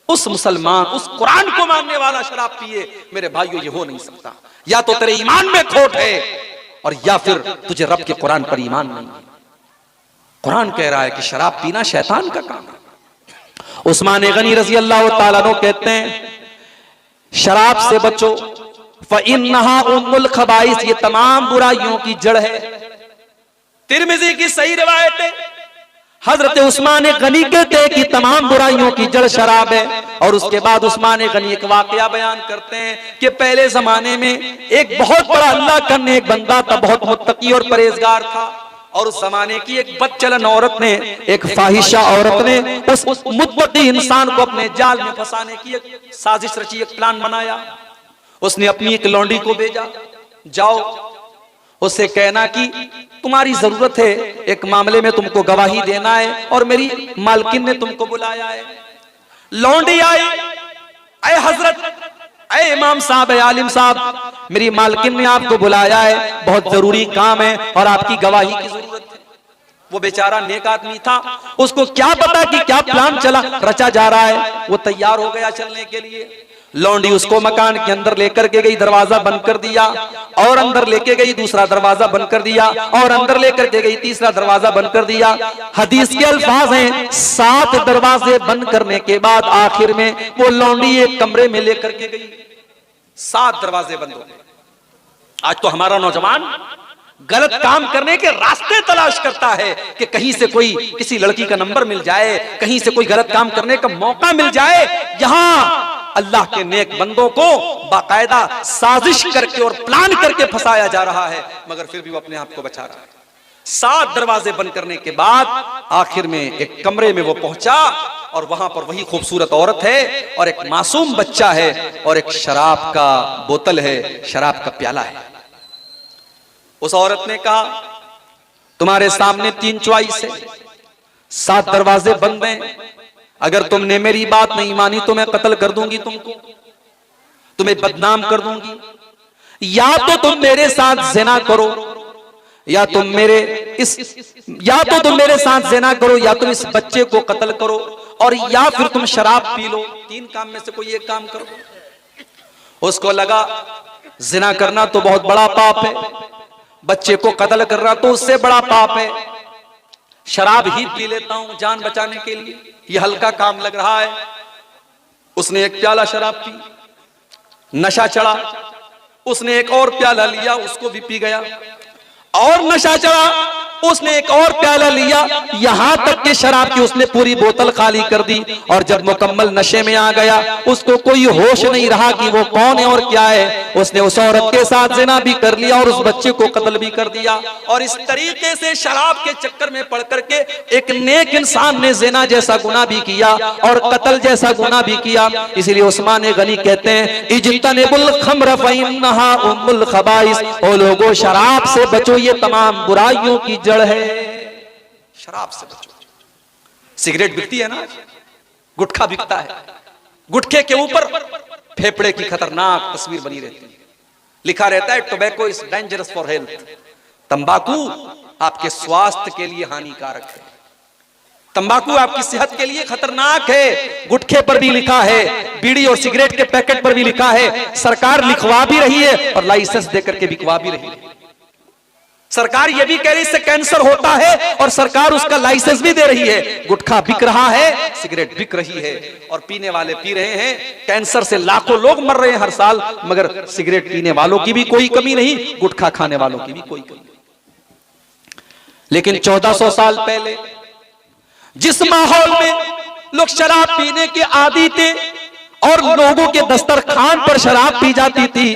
उस मुसलमान, उस कुरान को मानने वाला शराब पिए, मेरे भाइयों ये हो नहीं सकता। या तो तेरे ईमान में खोट है और या फिर तुझे रब के कुरान पर ईमान नहीं है। कुरान कह रहा है कि शराब पीना शैतान का काम है। उस्मान गनी रजी अल्लाह ताला अन्हु कहते हैं, शराब से बचो, फ़इन्नहा उम्मुल खबाइस, ये तमाम बुराइयों की जड़ है। तिरमिज़ी की सही रिवायत है, हजरत उस्मान गनी कहते हैं कि तमाम बुराइयों की जड़ शराब है। और उसके बाद उस्मान गनी एक वाकया बयान करते हैं कि पहले जमाने में एक बहुत बड़ा अल्लाह का नेक बंदा था, बहुत मुत्तकी और परहेजगार था। और उस जमाने की एक बदचलन औरत ने, एक फाहिशा औरत ने उस मुत्तकी इंसान को अपने जाल में फंसाने की एक साजिश रची, एक प्लान बनाया। उसने अपनी एक लौंडी को भेजा, जाओ उससे कहना कि तुम्हारी जरूरत है, एक मामले में तुमको गवाही देना है और मेरी मालकिन ने तुमको बुलाया है। लौंडी आई, अय हजरत, अय इमाम साहब, अय आलिम साहब, मेरी मालकिन ने आपको बुलाया है, बहुत जरूरी काम है और आपकी गवाही की जरूरत है। वो बेचारा नेक आदमी था, उसको क्या पता कि क्या प्लान रचा जा रहा है। वो तैयार हो गया चलने के लिए। लौंडी उसको मकान के अंदर लेकर के गई, दरवाजा बंद कर दिया, और अंदर लेके गई, दूसरा दरवाजा बंद कर दिया, और अंदर लेकर के गई, तीसरा दरवाजा बंद कर दिया। हदीस के अल्फाज हैं, 7 दरवाजे बंद करने के बाद आखिर में वो लौंडी एक कमरे में लेकर के गई। 7 दरवाजे बंद हो गए। आज तो हमारा नौजवान गलत काम करने के रास्ते तलाश करता है कि कहीं से कोई किसी लड़की का नंबर मिल जाए, कहीं से कोई गलत काम करने का मौका मिल जाए। यहां अल्लाह के नेक बंदों को बाकायदा साजिश करके और प्लान करके फंसाया जा रहा है, मगर फिर भी वो अपने आप को बचा रहा है। 7 दरवाजे बंद करने के बाद आखिर में एक कमरे में वो पहुंचा और वहां पर वही खूबसूरत औरत है और एक मासूम बच्चा है और एक शराब का बोतल है, शराब का प्याला है। उस औरत ने कहा, तुम्हारे सामने 3 चॉइस है, 7 दरवाजे बंद हैं, अगर तुमने मेरी बात नहीं मानी तो मैं कत्ल कर दूंगी तुमको, तुम्हें बदनाम कर दूंगी। या तो तुम मेरे साथ ज़िना करो, या तुम मेरे साथ ज़िना करो, या तुम इस बच्चे को कत्ल करो, और या फिर तुम शराब पी लो। 3 काम में से कोई एक काम करो। उसको लगा ज़िना करना तो बहुत बड़ा पाप है, बच्चे को कत्ल करना तो उससे बड़ा पाप है, शराब ही पी लेता हूं जान बचाने के लिए, यह हल्का काम लग रहा है। उसने एक प्याला शराब पी, नशा चढ़ा, उसने एक और प्याला लिया, उसको भी पी गया, और नशा चढ़ा, उसने एक और प्याला लिया, यहां तक कि शराब की उसने पूरी बोतल खाली कर दी। और जब मुकम्मल नशे में आ गया, उसको कोई होश नहीं रहा कि वो कौन है और क्या है, उसने उस औरत के साथ जिना भी कर लिया और उस बच्चे को कत्ल भी कर दिया। और इस तरीके से शराब के चक्कर में पड़ करके एक नेक इंसान ने जिना जैसा गुनाह भी किया और कत्ल जैसा गुनाह भी किया। इसलिए उस्मान गनी कहते हैं, इज्तनिबुल खम्र फइन्नहा उम्मुल खबाइस, ओ लोगों शराब से बचो, ये तमाम बुराइयों की जड़ है। शराब से बचो। सिगरेट बिकती है ना, गुटखा बिकता है, गुटखे के ऊपर फेफड़े की खतरनाक तस्वीर बनी रहती है, लिखा रहता है tobacco is dangerous for health, तंबाकू आपके स्वास्थ्य के लिए हानिकारक है, तंबाकू आपकी सेहत के लिए खतरनाक है। गुटखे पर भी लिखा है, बीड़ी और सिगरेट के पैकेट पर भी लिखा है, सरकार लिखवा भी रही है और लाइसेंस देकर के बिकवा भी रही है। सरकार ये भी कह रही है इससे कैंसर होता है और सरकार उसका लाइसेंस भी दे रही है। गुटखा बिक रहा है, सिगरेट बिक रही है और पीने वाले पी रहे हैं। कैंसर से लाखों लोग मर रहे हैं हर साल, मगर सिगरेट पीने वालों की भी कोई कमी नहीं, गुटखा खाने वालों की भी कोई कमी नहीं। लेकिन 1400 साल पहले जिस माहौल में लोग शराब पीने के आदी थे और लोगों के दस्तरखान पर शराब पी जाती थी,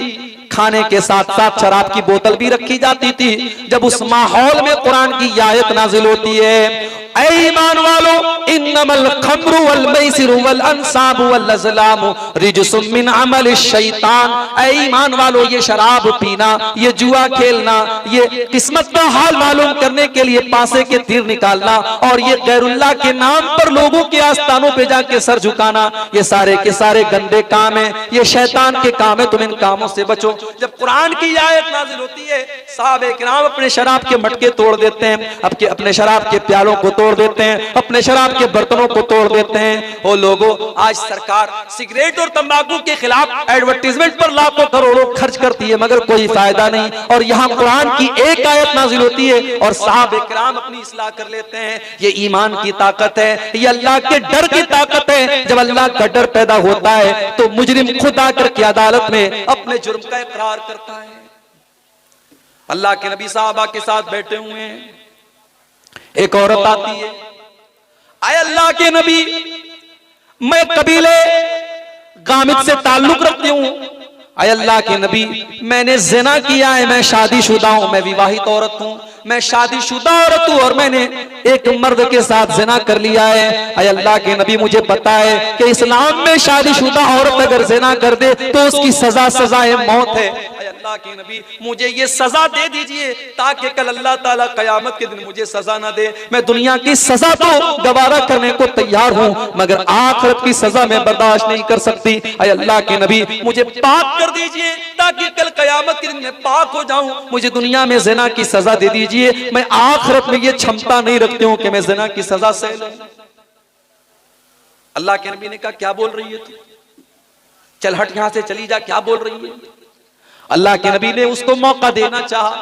खाने के साथ साथ शराब की बोतल भी रखी जाती थी, जब उस माहौल में कुरान की आयत नाजिल होती है, ऐ ईमान वालों इन्नमल खम्रु वल मैसिरु वल अंसाबु वल अज़लामु रिजसुम मिन अमलि शैतान, ऐ ईमान वालों ये शराब पीना, ये जुआ खेलना, ये किस्मत का हाल मालूम करने के लिए पासे के तीर निकालना और ये गैरुल्लाह के नाम पर लोगों के आस्थानों पे जाके सर झुकाना, ये सारे के सारे गंदे काम है, ये शैतान के काम है, तुम इन कामों से बचो। जब कुरान की आयत नाजिल होती है, सहाबे किराम अपने शराब के मटके तोड़ देते हैं, अपने शराब के प्यालों को तोड़ देते हैं, अपने शराब के बर्तनों को तोड़ देते हैं। ओ लोगों, आज सरकार सिगरेट और तंबाकू के खिलाफ एडवर्टीजमेंट पर लाखों करोड़ों खर्च करती है, मगर कोई फायदा नहीं। और यहाँ कुरान की एक आयत नाजिल होती है और सहाबे किराम अपनी इस्लाह कर लेते हैं। ये ईमान की ताकत है, ये अल्लाह के डर की ताकत है। जब अल्लाह का डर पैदा होता है तो मुजरिम खुद आकर के अदालत में अपने जुर्म का इकरार करता है। अल्लाह के नबी साहबा के साथ बैठे हुए हैं, एक औरत आती है, आए अल्लाह के नबी, मैं कबीले गामिद से ताल्लुक रखती हूं। आए अल्लाह के नबी, मैंने जिना किया है, मैं शादीशुदा हूं, मैं विवाहित औरत हूं, मैं शादीशुदा औरत हूं और मैंने एक मर्द के साथ जिना कर लिया है। आए अल्लाह के नबी, मुझे पता है कि इस्लाम में शादीशुदा औरत अगर जिना कर दे तो उसकी सजाए मौत है। अल्लाह के नबी, मुझे ये सजा दे दीजिए ताकि कल अल्लाह ताला कयामत के दिन मुझे सजा ना दे। मैं दुनिया की सजा तो गवारा करने को तैयार हूं, मगर आखिरत की सजा मैं बर्दाश्त नहीं कर सकती। अय अल्लाह के नबी, मुझे पाक कर दीजिए ताकि कल कयामत के दिन मैं पाक हो जाऊं। मुझे दुनिया में ज़िना की सजा दे दीजिए, मैं आखिरत में ये क्षमता नहीं रखती हूं कि मैं ज़िना की सजा सह लूं। अल्लाह के नबी ने कहा, क्या बोल रही है तू, चल हट यहां से, चली जा, क्या बोल रही है। अल्लाह के नबी ने उसको मौका देना चाहा,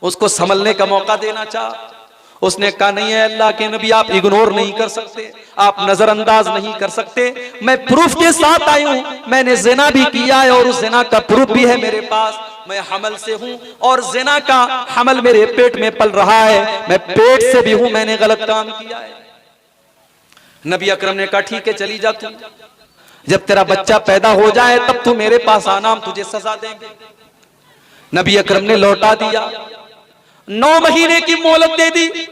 उसको संभलने का मौका देना चाहा। उसने कहा, नहीं है अल्लाह के नबी, आप इग्नोर नहीं कर सकते, आप नजरअंदाज नहीं कर सकते, मैं प्रूफ के साथ आई हूं, मैंने जिना भी किया है और उस जिना का प्रूफ भी है मेरे पास। मैं हमल से हूं और जिना का हमल मेरे पेट में पल रहा है, मैं पेट से भी हूं, मैंने गलत काम किया है। नबी अकरम ने कहा, ठीक है चली जा तू, जब तेरा बच्चा पैदा हो जाए तब तू मेरे पास आना, हम तुझे सजा देंगे। नबी अकरम ने लौटा दिया, 9 महीने की मोहलत दे दी।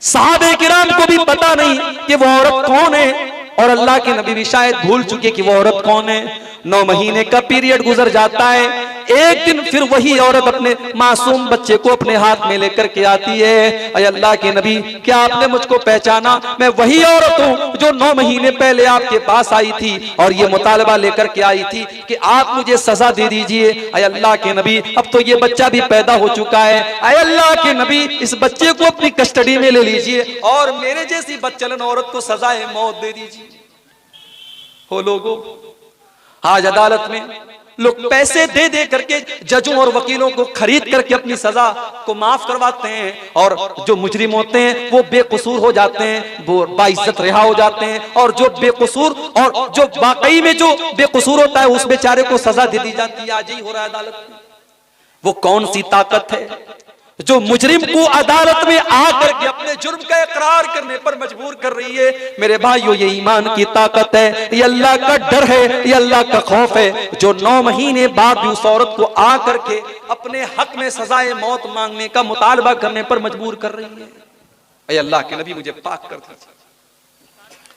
सहाबे किराम को भी पता नहीं कि वो औरत कौन है और अल्लाह के नबी भी शायद भूल चुके कि वो औरत कौन है। 9 महीने का पीरियड गुजर जाता है। एक दिन फिर वही औरत अपने मासूम बच्चे को अपने हाथ में लेकर के आती है। अय अल्लाह के नबी, क्या आपने मुझको पहचाना? मैं वही औरत हूँ जो 9 महीने पहले आपके पास आई थी और ये मुतालबा लेकर के आई थी कि आप मुझे सजा दे दीजिए। अय अल्लाह के नबी, अब तो ये बच्चा भी पैदा हो चुका है। अय अल्लाह के नबी, इस बच्चे को अपनी कस्टडी में ले लीजिए और मेरे जैसी बदचलन औरत को सजाए मौत दे दीजिए। हो लोगों, आज अदालत में लोग पैसे दे दे करके जजों और वकीलों को खरीद करके अपनी सजा को माफ करवाते हैं और जो मुजरिम होते हैं वो बेकसूर हो जाते हैं, वो बाइज्जत रिहा हो जाते हैं, और जो बेकसूर और जो वाकई में जो बेकसूर होता है उस बेचारे को सजा दे दी जाती है। आज ही हो रहा है अदालत में। वो कौन सी ताकत है जो मुजरिम को अदालत में आकर के अपने जुर्म का इकरार करने पर मजबूर कर रही है। मेरे भाइयों, ये ईमान की ताकत है, ये अल्लाह का डर है, ये अल्लाह का खौफ है, जो 9 महीने बाद भी उस औरत को आकर के अपने हक में सजाए मौत मांगने का मुतालबा करने पर मजबूर कर रही है। ऐ अल्लाह के नबी, मुझे पाक कर दीजिए।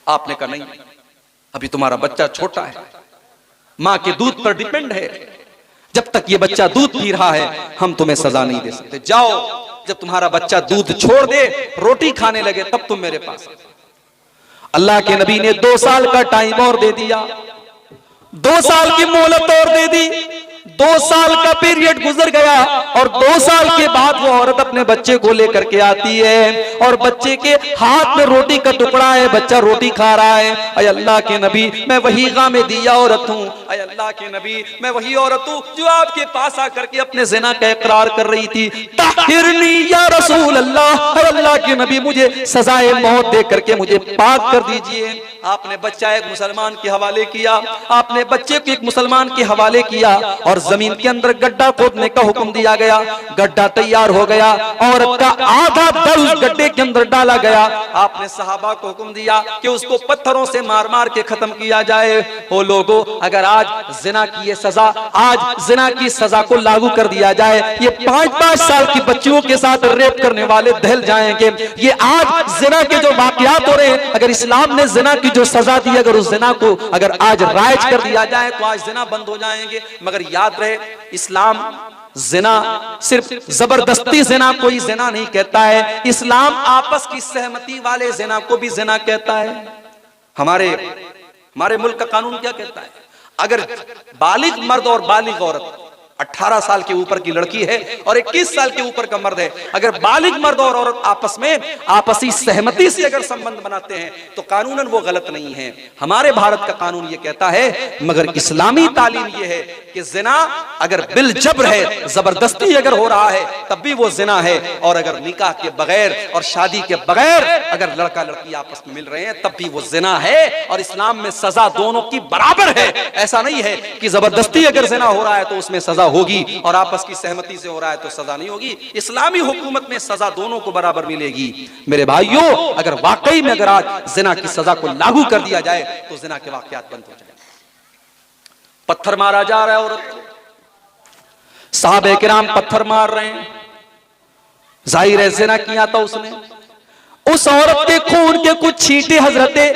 आपने कहा नहीं, अभी तुम्हारा बच्चा छोटा है, मां के दूध पर डिपेंड है, जब तक ये बच्चा दूध पी रहा है हम तुम्हें सजा नहीं दे सकते। जाओ, जब तुम्हारा बच्चा दूध छोड़ दे, रोटी खाने लगे, तब तुम मेरे पास। अल्लाह के नबी ने 2 साल का टाइम और दे दिया, 2 साल की मोहलत और दे दी। 2 साल का पीरियड गुजर गया और 2 साल के बाद वो औरत अपने बच्चे को लेकर के आती है और बच्चे के हाथ में रोटी का टुकड़ा है, बच्चा रोटी खा रहा है। अय अल्लाह के नबी, मैं वही गामे दिया औरत हूँ। अय अल्लाह के नबी, मैं वही औरत हूँ जो आपके पास आकर के अपने ज़िना का इकरार कर रही थी। ताहिरनी या रसूल अल्लाह, अय अल्लाह के नबी, मुझे सजाए मौत दे करके मुझे पाक कर दीजिए। आपने बच्चा एक मुसलमान के हवाले किया, आपने बच्चे को एक मुसलमान के हवाले किया और जमीन के अंदर गड्ढा खोदने का हुक्म दिया गया। गड्ढा तैयार हो गया, औरत का आधा दर उस गड्ढे के अंदर डाला गया। आपने सहाबा को हुक्म दिया कि उसको पत्थरों से मार मार के खत्म किया जाए। ओ लोगों, अगर आज जिना की ये सजा, आज जिना की सजा को लागू कर दिया जाए, ये 5-5 साल की बच्चियों के साथ रेप करने वाले दहल जाएंगे। ये आज जिना के जो वाकयात हो रहे हैं, अगर इस्लाम ने जिना की जो सजा दी, अगर उस जिना को अगर आज राइज कर दिया जाए तो आज जिना बंद हो जाएंगे। मगर याद रहे, इस्लाम जिना सिर्फ जबरदस्ती जिना कोई जिना नहीं कहता है, इस्लाम आपस की सहमति वाले जिना को भी जिना कहता है। हमारे मुल्क का कानून क्या कहता है? अगर बालिग मर्द और बालिग औरत, 18 साल के ऊपर की लड़की है और 21 साल के ऊपर का मर्द है, अगर बालिग मर्द और औरत आपस में आपसी सहमति से अगर संबंध बनाते हैं तो कानूनन वो गलत नहीं है। हमारे भारत का कानून ये कहता है, मगर इस्लामी तालीम ये है कि जिना अगर बिल जबर है, जबरदस्ती अगर हो रहा है, तब भी वो जिना है। और अगर निकाह के बगैर और शादी के बगैर अगर लड़का लड़की आपस में मिल रहे हैं, तब भी वो जिना है। और इस्लाम में सजा दोनों की बराबर है। ऐसा नहीं है कि जबरदस्ती अगर जिना हो रहा है तो उसमें सजा होगी और आपस की सहमति से हो रहा है तो सजा नहीं होगी। इस्लामी हुकूमत में सजा दोनों को बराबर मिलेगी। मेरे भाइयों, अगर वाकई में अगर आज जिना की सजा को लागू कर दिया जाए तो जिना के वाकयात बंद हो जाए। पत्थर मारा जा रहा है औरत को, साहबे किराम पत्थर मार रहे हैं, जाहिर है जिना किया था उसने। उस औरत के खून के कुछ छींटे हजरते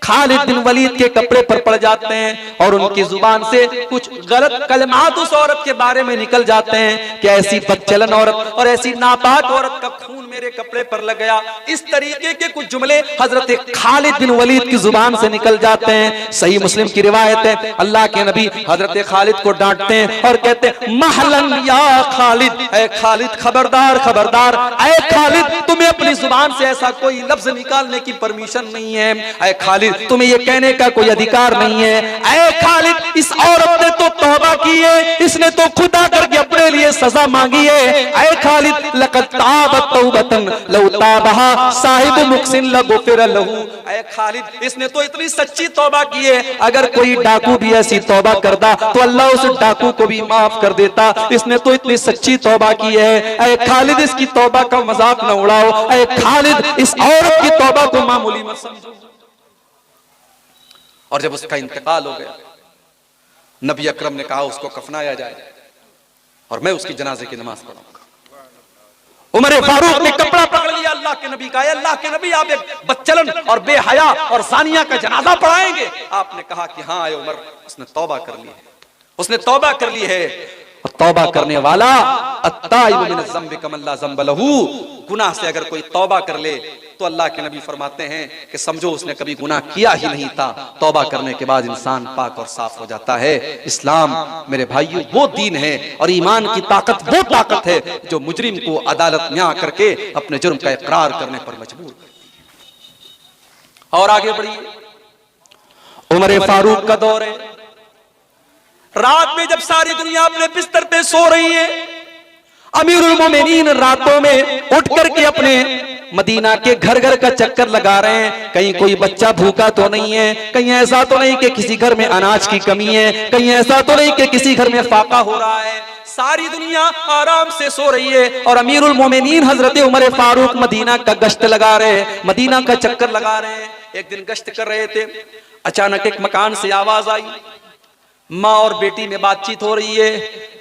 खालिद बिन वलीद के कपड़े पर पड़ जाते हैं और उनकी जुबान से कुछ गलत कलमात उस औरत के बारे में निकल जाते हैं कि ऐसी बदचलन औरत और ऐसी नापाक औरत का खून मेरे कपड़े पर लग गया। इस तरीके के कुछ जुमले हजरत खालिद बिन वलीद की जुबान से निकल जाते हैं। सही मुस्लिम की रिवायत है, अल्लाह के नबी हजरत खालिद को डांटते हैं और कहते हैं, महलन या खालिद, ऐ खालिद खबरदार खबरदार, ऐ खालिद तुम्हें अपनी जुबान से ऐसा कोई लफ्ज निकालने की परमिशन नहीं है। ऐ खालिद तुम्हें ये कहने का कोई अधिकार नहीं है। ऐ खालिद, इस औरत ने तो तौबा की है, इसने तो खुदा करके अपने लिए सजा मांगी है। ऐ खालिद, लक़द ताबत तौबतन लौ ताबहा साहिब मुहसिन लगुफिर लहू। ऐ खालिद, इसने तो इतनी सच्ची तौबा की है, अगर कोई डाकू भी ऐसी तौबा करता तो अल्लाह उस डाकू को भी माफ कर देता। इसने तो इतनी सच्ची तौबा की है। ऐ खालिद, इसकी तौबा का मजाक न उड़ाओ। ऐ खालिद, इस औरत की तौबा को मामूली मत समझो। और जब उसका इंतकाल हो गया, नबी अकरम ने कहा उसको कफनाया जाए और मैं उसकी जनाजे की नमाज पढ़ाऊंगा। उमर फारूक ने कपड़ा पकड़ लिया अल्लाह के नबी का, अल्लाह के नबी आप एक बदचलन और बेहया और ज़ानिया का जनाजा पढ़ाएंगे? आपने कहा कि हाँ उमर, उसने तौबा कर ली है, उसने तौबा कर ली है। और तौबा करने वाला अत्ताइबु मिन ज़म्बि कमन ला ज़म्ब लहू, गुनाह से अगर कोई तौबा कर ले तो अल्लाह के नबी फरमाते हैं कि समझो उसने कभी गुनाह किया ही नहीं था। तौबा करने के बाद इंसान पाक और साफ हो जाता है। इस्लाम मेरे भाइयों वो दीन है और ईमान की ताकत वो ताकत है जो मुजरिम को अदालत में आकर के अपने जुर्म का इकरार करने पर मजबूर करती है। और आगे बढ़िए, उमर फारूक का दौर है। रात में जब सारी दुनिया अपने बिस्तर पे सो रही है, अमीरुल मोमिनीन रातों में उठ करके अपने मदीना के घर घर का चक्कर लगा रहे हैं, कहीं कोई बच्चा भूखा तो नहीं है, कहीं ऐसा तो नहीं कि किसी घर में अनाज की कमी है, कहीं ऐसा तो नहीं कि किसी घर में फाका हो रहा है। सारी दुनिया आराम से सो रही है और अमीरुल मोमिनीन हजरत उमर फारूक मदीना का गश्त लगा रहे हैं, मदीना का चक्कर लगा रहे हैं। एक दिन गश्त कर रहे थे, अचानक एक मकान से आवाज आई, माँ और बेटी में बातचीत हो रही है।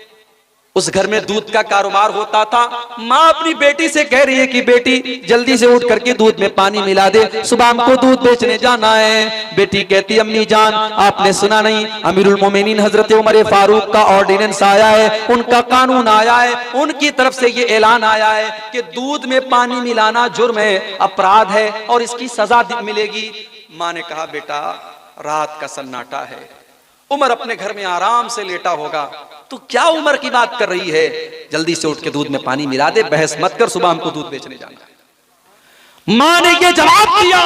उस घर में दूध का कारोबार होता था। माँ अपनी बेटी से कह रही है कि बेटी जल्दी से उठ करके दूध में पानी मिला दे, सुबह हमको दूध बेचने जाना है। बेटी कहती अम्मी जान आपने सुना नहीं, अमीरुल मोमिनीन हजरत उमर फारूक का ऑर्डिनेंस आया है, उनका कानून आया है, उनकी तरफ से ये ऐलान आया है कि दूध में पानी मिलाना जुर्म है, अपराध है और इसकी सजा मिलेगी। माँ ने कहा बेटा रात का सन्नाटा है, उमर अपने घर में आराम से लेटा होगा, तू क्या उमर की बात कर रही है, जल्दी से उठ के दूध में पानी मिला दे, बहस मत कर, सुबह हमको दूध बेचने जाना है। मां ने ये जवाब दिया।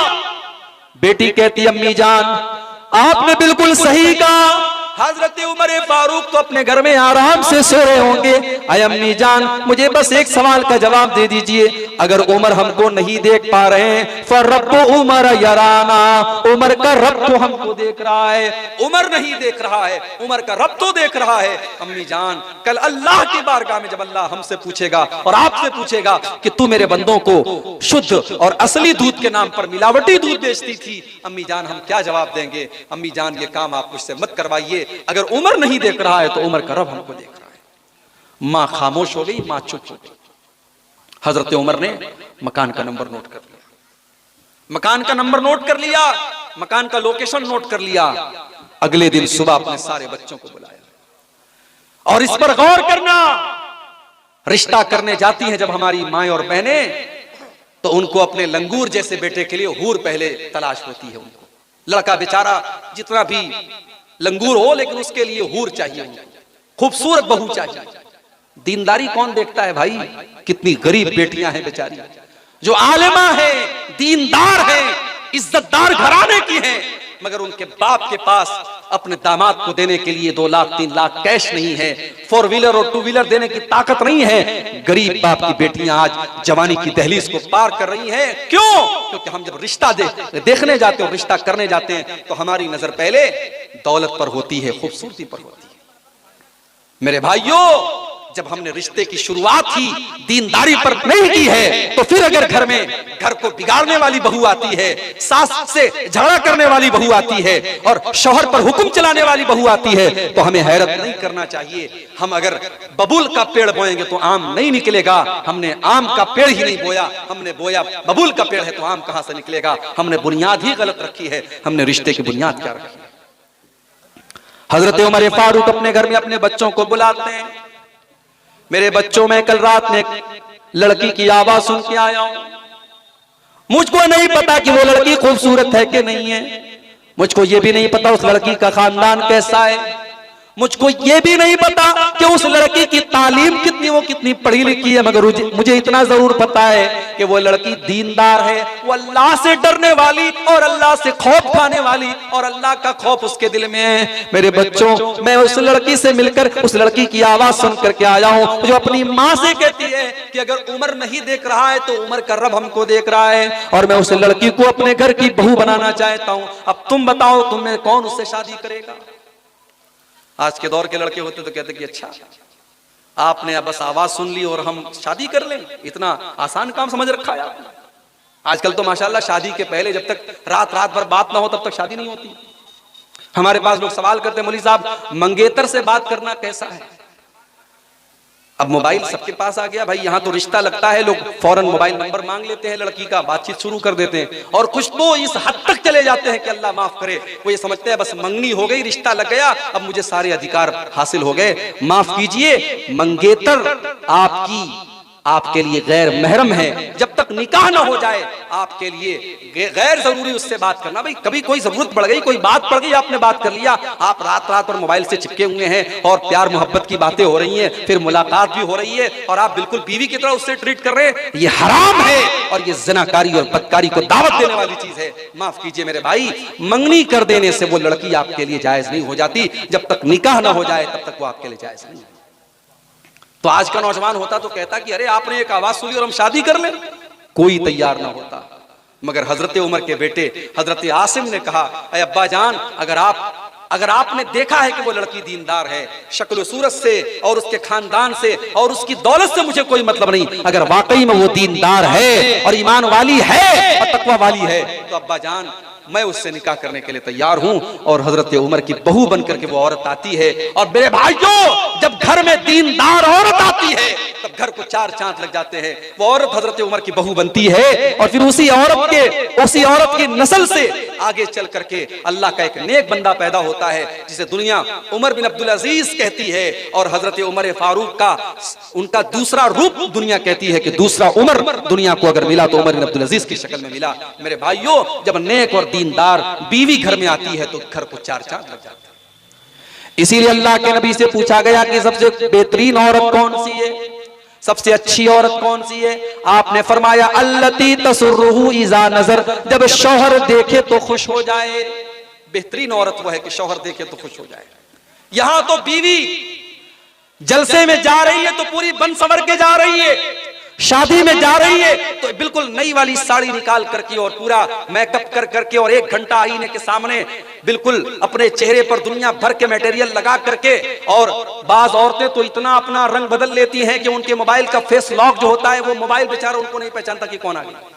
बेटी कहती अम्मी जान आपने बिल्कुल सही कहा, हजरत उमर फारूक तो अपने घर में आराम से सो रहे होंगे। अय अम्मी जान मुझे बस एक सवाल का जवाब दे दीजिए, अगर उमर हमको नहीं देख पा रहे हैं, फरब्बु उमर यराना, उमर का रब तो हमको देख रहा है, उमर नहीं देख रहा है, उमर का रब तो देख रहा है। अम्मी जान कल अल्लाह की बारगाह में जब अल्लाह हमसे पूछेगा और आपसे पूछेगा कि तू मेरे बंदों को शुद्ध और असली दूध के नाम पर मिलावटी दूध बेचती थी, अम्मी जान हम क्या जवाब देंगे? अम्मी जान ये काम आप मुझसे मत करवाइए, अगर उमर नहीं देख रहा है तो उमर का रब हमको देख रहा है। मां खामोश हो गई, मां चुप हो गई। हजरत उमर ने मकान का नंबर नोट कर लिया, मकान का नंबर नोट कर लिया, मकान का लोकेशन नोट कर लिया। अगले दिन सुबह अपने सारे बच्चों को बुलाया और इस पर गौर करना, रिश्ता करने जाती हैं जब हमारी माएं और बहनें, तो उनको अपने लंगूर जैसे बेटे के लिए हूर पहले तलाश होती है। उनको लड़का बेचारा जितना भी लंगूर हो लेकिन उसके लिए हूर चाहिए, खूबसूरत बहू चाहिए। दीनदारी कौन देखता है भाई? कितनी गरीब बेटियां हैं बेचारी, जो आलिमा है, दीनदार है, इज्जतदार घराने की हैं, मगर उनके बाप के पास अपने दामाद को देने के लिए 2 लाख 3 लाख कैश नहीं है, 4 व्हीलर और 2 व्हीलर देने की ताकत नहीं है। गरीब बाप की बेटियां आज जवानी की दहलीज को पार कर रही हैं। क्यों? क्योंकि हम जब रिश्ता देखने जाते हैं, रिश्ता करने जाते हैं, तो हमारी नजर पहले दौलत पर होती है, खूबसूरती पर होती है। मेरे भाइयों जब हमने रिश्ते की शुरुआत ही दीनदारी पर नहीं की है, तो फिर अगर घर में घर को बिगाड़ने वाली बहू आती है, सास से झगड़ा करने वाली बहू आती है और शौहर पर हुक्म चलाने वाली बहू आती है, तो हमें हैरत नहीं करना चाहिए। हम अगर बबूल का पेड़ बोएंगे तो आम नहीं निकलेगा, हमने आम का पेड़ ही नहीं बोया, हमने बोया बबूल का पेड़ है, तो आम कहां से निकलेगा? हमने बुनियाद ही गलत रखी है। हमने रिश्ते की बुनियाद क्या रखी है? हजरत उमर फारूक अपने घर में अपने बच्चों को बुलाते हैं। मेरे बच्चों में कल रात में लड़की की आवाज सुन के आया हूं, मुझको नहीं पता कि वो लड़की खूबसूरत है कि नहीं है, मुझको ये भी नहीं पता उस लड़की का खानदान कैसा है, मुझको ये भी नहीं पता कि उस लड़की की तालीम कितनी, वो कितनी पढ़ी लिखी है, मगर मुझे इतना जरूर पता है कि वो लड़की दीनदार है, वो अल्लाह से डरने वाली और अल्लाह से खौफ खाने वाली, और अल्लाह का खौफ उसके दिल में है। मेरे बच्चों मैं उस लड़की से मिलकर उस लड़की की आवाज सुन करके आया हूं, जो अपनी माँ से कहती है कि अगर उमर नहीं देख रहा है तो उमर का रब हमको देख रहा है, और मैं उस लड़की को अपने घर की बहू बनाना चाहता हूं। अब तुम बताओ तुम्हें कौन उससे शादी करेगा? आज के दौर के लड़के होते तो कहते कि अच्छा आपने बस आवाज सुन ली और हम शादी कर लें, इतना आसान काम समझ रखा है आपने। आजकल तो माशाल्लाह शादी के पहले जब तक रात भर बात ना हो तब तक शादी नहीं होती। हमारे पास लोग सवाल करते हैं मौलवी साहब मंगेतर से बात करना कैसा है? अब मोबाइल सबके पास आ गया भाई, यहाँ तो रिश्ता लगता है, लोग फौरन मोबाइल नंबर मांग लेते हैं लड़की का, बातचीत शुरू कर देते हैं, और कुछ तो इस हद तक चले जाते हैं कि अल्लाह माफ करे, वो ये समझते हैं बस मंगनी हो गई, रिश्ता लग गया, अब मुझे सारे अधिकार हासिल हो गए। माफ कीजिए, मंगेतर आपके लिए गैर महरम है, जब तक निकाह ना हो जाए आपके लिए गैर जरूरी उससे बात करना। भाई कभी कोई जरूरत पड़ गई, कोई बात पड़ गई, आपने बात कर लिया, आप रात पर मोबाइल से चिपके हुए हैं और प्यार मोहब्बत की बातें हो रही हैं, फिर मुलाकात भी हो रही है और आप बिल्कुल बीवी की तरह उससे ट्रीट कर रहे हैं, ये हराम है और ये ज़िनाकारी और बदकारी को दावत देने वाली चीज है। माफ कीजिए मेरे भाई, मंगनी कर देने से वो लड़की आपके लिए जायज नहीं हो जाती, जब तक निकाह ना हो जाए तब तक वो आपके लिए जायज नहीं है। तो आज का नौजवान होता तो कहता कि अरे आपने एक आवाज सुनी और हम शादी कर लें। कोई तैयार ना होता। मगर हजरत उमर के बेटे हजरत आसिम ने कहा, अरे अब्बा जान, अगर आपने देखा है कि वो लड़की दीनदार है, शक्ल सूरत से और उसके खानदान से और उसकी दौलत से मुझे कोई मतलब नहीं, अगर वाकई में वो दीनदार है और ईमान वाली है और तकवा वाली है तो अब्बा जान मैं उससे निकाह करने के लिए तैयार हूं। और हजरत उमर की बहू बनकर के वो औरत आती है। और मेरे भाइयों, जब घर में दीनदार औरत आती है तब घर को चार चांद लग जाते हैं। वो औरत हजरत उमर की बहू बनती है और फिर उसी औरत की नस्ल से आगे चल करके अल्लाह का एक नेक बंदा पैदा होता है जिसे दुनिया उमर बिन अब्दुल अजीज कहती है। और हजरत उमर फारूक का उनका दूसरा रूप दुनिया कहती है कि दूसरा उमर दुनिया को अगर मिला तो उमर बिन अब्दुल अजीज की शक्ल में मिला। मेरे भाइयों, जब नेक और दीनदार बीवी घर में आती है तो घर को चार चांद लग जाते हैं। इसीलिए अल्लाह के नबी से पूछा गया कि सबसे बेहतरीन औरत कौन सी है, सबसे अच्छी औरत कौन सी है? आपने फरमाया अल्लती तसुर्रुहु इज़ा नज़र, जब शौहर देखे तो खुश हो जाए। बेहतरीन औरत वो है कि शौहर देखे तो खुश हो जाए। यहां तो बीवी जलसे में जा रही है तो पूरी बन संवर के जा रही है, शादी में जा रही है तो बिल्कुल नई वाली साड़ी निकाल करके और पूरा मेकअप कर करके और 1 घंटा आईने के सामने बिल्कुल अपने चेहरे पर दुनिया भर के मटेरियल लगा करके। और बाज औरतें तो इतना अपना रंग बदल लेती हैं कि उनके मोबाइल का फेस लॉक जो होता है वो मोबाइल बेचारा उनको नहीं पहचानता कि कौन आ गया।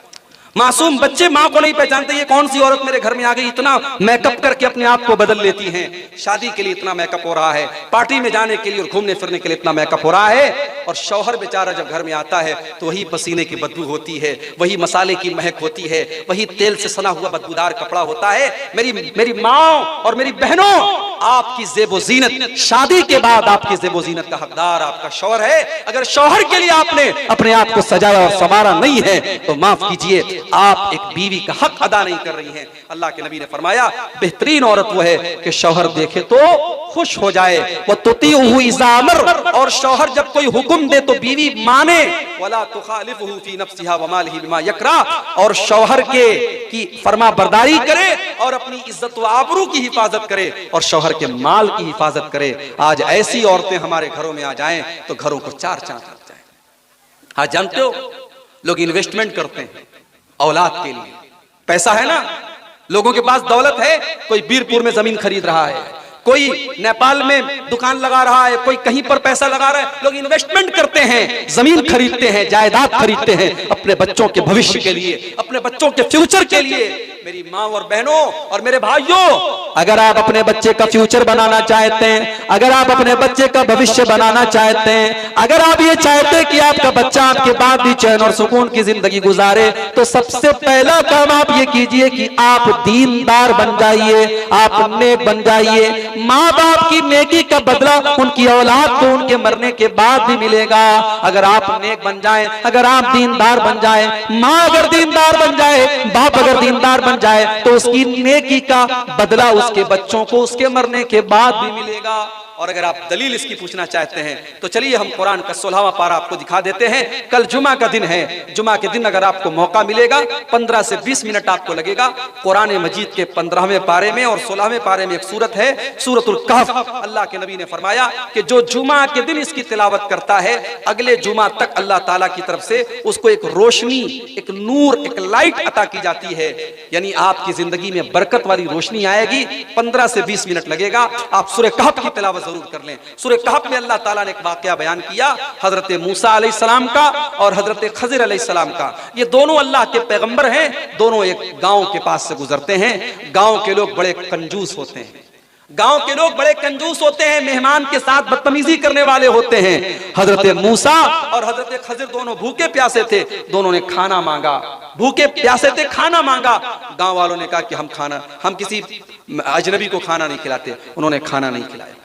मासूम बच्चे माँ को नहीं पहचानते ये कौन सी औरत मेरे घर में आ गई। इतना मेकअप करके अपने आप को बदल लेती हैं। शादी के लिए इतना मेकअप हो रहा है, पार्टी में जाने के लिए और घूमने फिरने के लिए इतना मेकअप हो रहा है। और शौहर बेचारा जब घर में आता है तो वही पसीने की बदबू होती है, वही मसाले की महक होती है, वही तेल से सना हुआ बदबूदार कपड़ा होता है। मेरी माँ और मेरी बहनों, आपकी ज़ेबो ज़ीनत, शादी के बाद आपकी ज़ेबो ज़ीनत का हकदार आपका शौहर है। अगर शौहर के लिए आपने अपने आप को सजाया और संवारा नहीं है तो माफ कीजिए, आप एक बीवी का हक अदा नहीं कर रही हैं। अल्लाह के नबी ने फरमाया बेहतरीन औरत वो है कि शौहर देखे तो खुश हो जाए। वो तुतीउहु इज़ा अमर, और शौहर जब कोई हुक्म दे तो बीवी माने। वला तुखालिफुहु फी नफ्सिहा व मालिही बिमा यकरा, और शौहर की फरमा बरदारी करे और अपनी इज्जत व आबरू की हिफाजत करे और शौहर के माल की हिफाजत करे। आज ऐसी औरतें हमारे घरों में आ जाएं तो घरों को चार चांद लग जाए। आज जानते हो, लोग इन्वेस्टमेंट करते हैं औलाद के लिए। पैसा है ना, लोगों के पास दौलत है, कोई बीरपुर में जमीन खरीद रहा है, कोई नेपाल में दुकान लगा रहा है, कोई कहीं पर पैसा लगा रहा है। लोग इन्वेस्टमेंट करते हैं, जमीन खरीदते हैं, जायदाद खरीदते हैं अपने बच्चों के भविष्य के लिए, अपने बच्चों के फ्यूचर के लिए। मेरी माँ और बहनों और मेरे भाइयों, अगर आप अपने बच्चे का फ्यूचर बनाना चाहते हैं, अगर आप अपने बच्चे का भविष्य बनाना चाहते हैं, अगर आप ये चाहते हैं कि आपका बच्चा आपके बाद भी चैन और सुकून की जिंदगी गुजारे, तो सबसे पहला काम आप ये कीजिए कि आप दीनदार बन जाइए, आप नेक बन जाइए। माँ बाप की नेकी का बदला उनकी औलाद को उनके मरने के बाद भी मिलेगा। अगर आप नेक बन जाएं, अगर आप दीनदार बन जाएं, माँ अगर दीनदार बन जाए, बाप अगर दीनदार बन जाए, तो उसकी नेकी का बदला उसके बच्चों को उसके मरने के बाद भी मिलेगा। और अगर आप दलील इसकी पूछना चाहते हैं तो चलिए हम कुरान का 16वां पारा आपको दिखा देते हैं। कल जुमा का दिन है, जुमा के दिन अगर आपको मौका मिलेगा 15 से 20 मिनट आपको लगेगा। कुरान मजीद के 15वें पारे में और 16वें पारे में एक सूरत है, सूरतुल कहफ। अल्लाह के नबी ने फरमाया कि जो जुमा के दिन इसकी तिलावत करता है, अगले जुमा तक अल्लाह ताला की तरफ से उसको एक रोशनी, एक नूर, एक लाइट अता की जाती है। यानी आपकी जिंदगी में बरकत वाली रोशनी आएगी। 15 से 20 मिनट लगेगा। आप सूरह कहफ की तिलावत जरूर कर लें। सूरह कहफ में अल्लाह ताला ने एक वाकया बयान किया हजरत मूसा अलैहिस्सलाम का और हजरत खजिर अलैहिस्सलाम का। ये दोनों अल्लाह के पैगंबर हैं। दोनों एक गांव के पास से गुजरते हैं। गांव के लोग बड़े कंजूस होते हैं, गांव के लोग बड़े कंजूस होते हैं, मेहमान के साथ बदतमीजी करने वाले होते हैं। हजरत मूसा और हजरत खजिर दोनों भूखे प्यासे थे, दोनों ने खाना मांगा, भूखे प्यासे थे, खाना मांगा। गांव वालों ने कहा कि हम किसी अजनबी को खाना नहीं खिलाते। उन्होंने खाना नहीं खिलाया।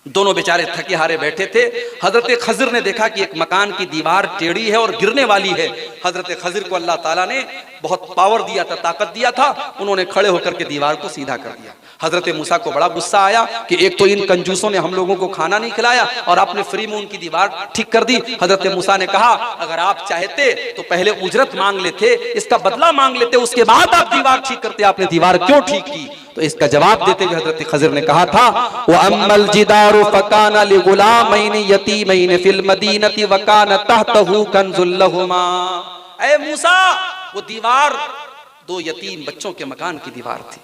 दोनों बेचारे थके हारे बैठे थे। हजरत खजिर ने देखा कि एक मकान की दीवार टेढ़ी है और गिरने वाली है। हजरत खजिर को अल्लाह ताला ने बहुत पावर दिया था, ताकत दिया था। उन्होंने खड़े होकर के दीवार को सीधा कर दिया। हजरत मूसा को बड़ा गुस्सा आया कि एक तो इन कंजूसों ने हम लोगों को खाना नहीं खिलाया और आपने फ्री में उनकी दीवार ठीक कर दी। हजरत मूसा ने कहा अगर आप चाहते तो पहले उजरत मांग लेते, इसका बदला मांग लेते, उसके बाद आप दीवार ठीक करते। आपने दीवार क्यों ठीक की? तो इसका जवाब देते हुए हजरत खजिर ने कहा था व अम्मल जिदारु फकाना लिगुलामैन यतीमैन फिल मदीनति व कान तहतहु कंजुल लहुमा। ऐ मूसा, वो दीवार 2 यतीम बच्चों के मकान की दीवार थी।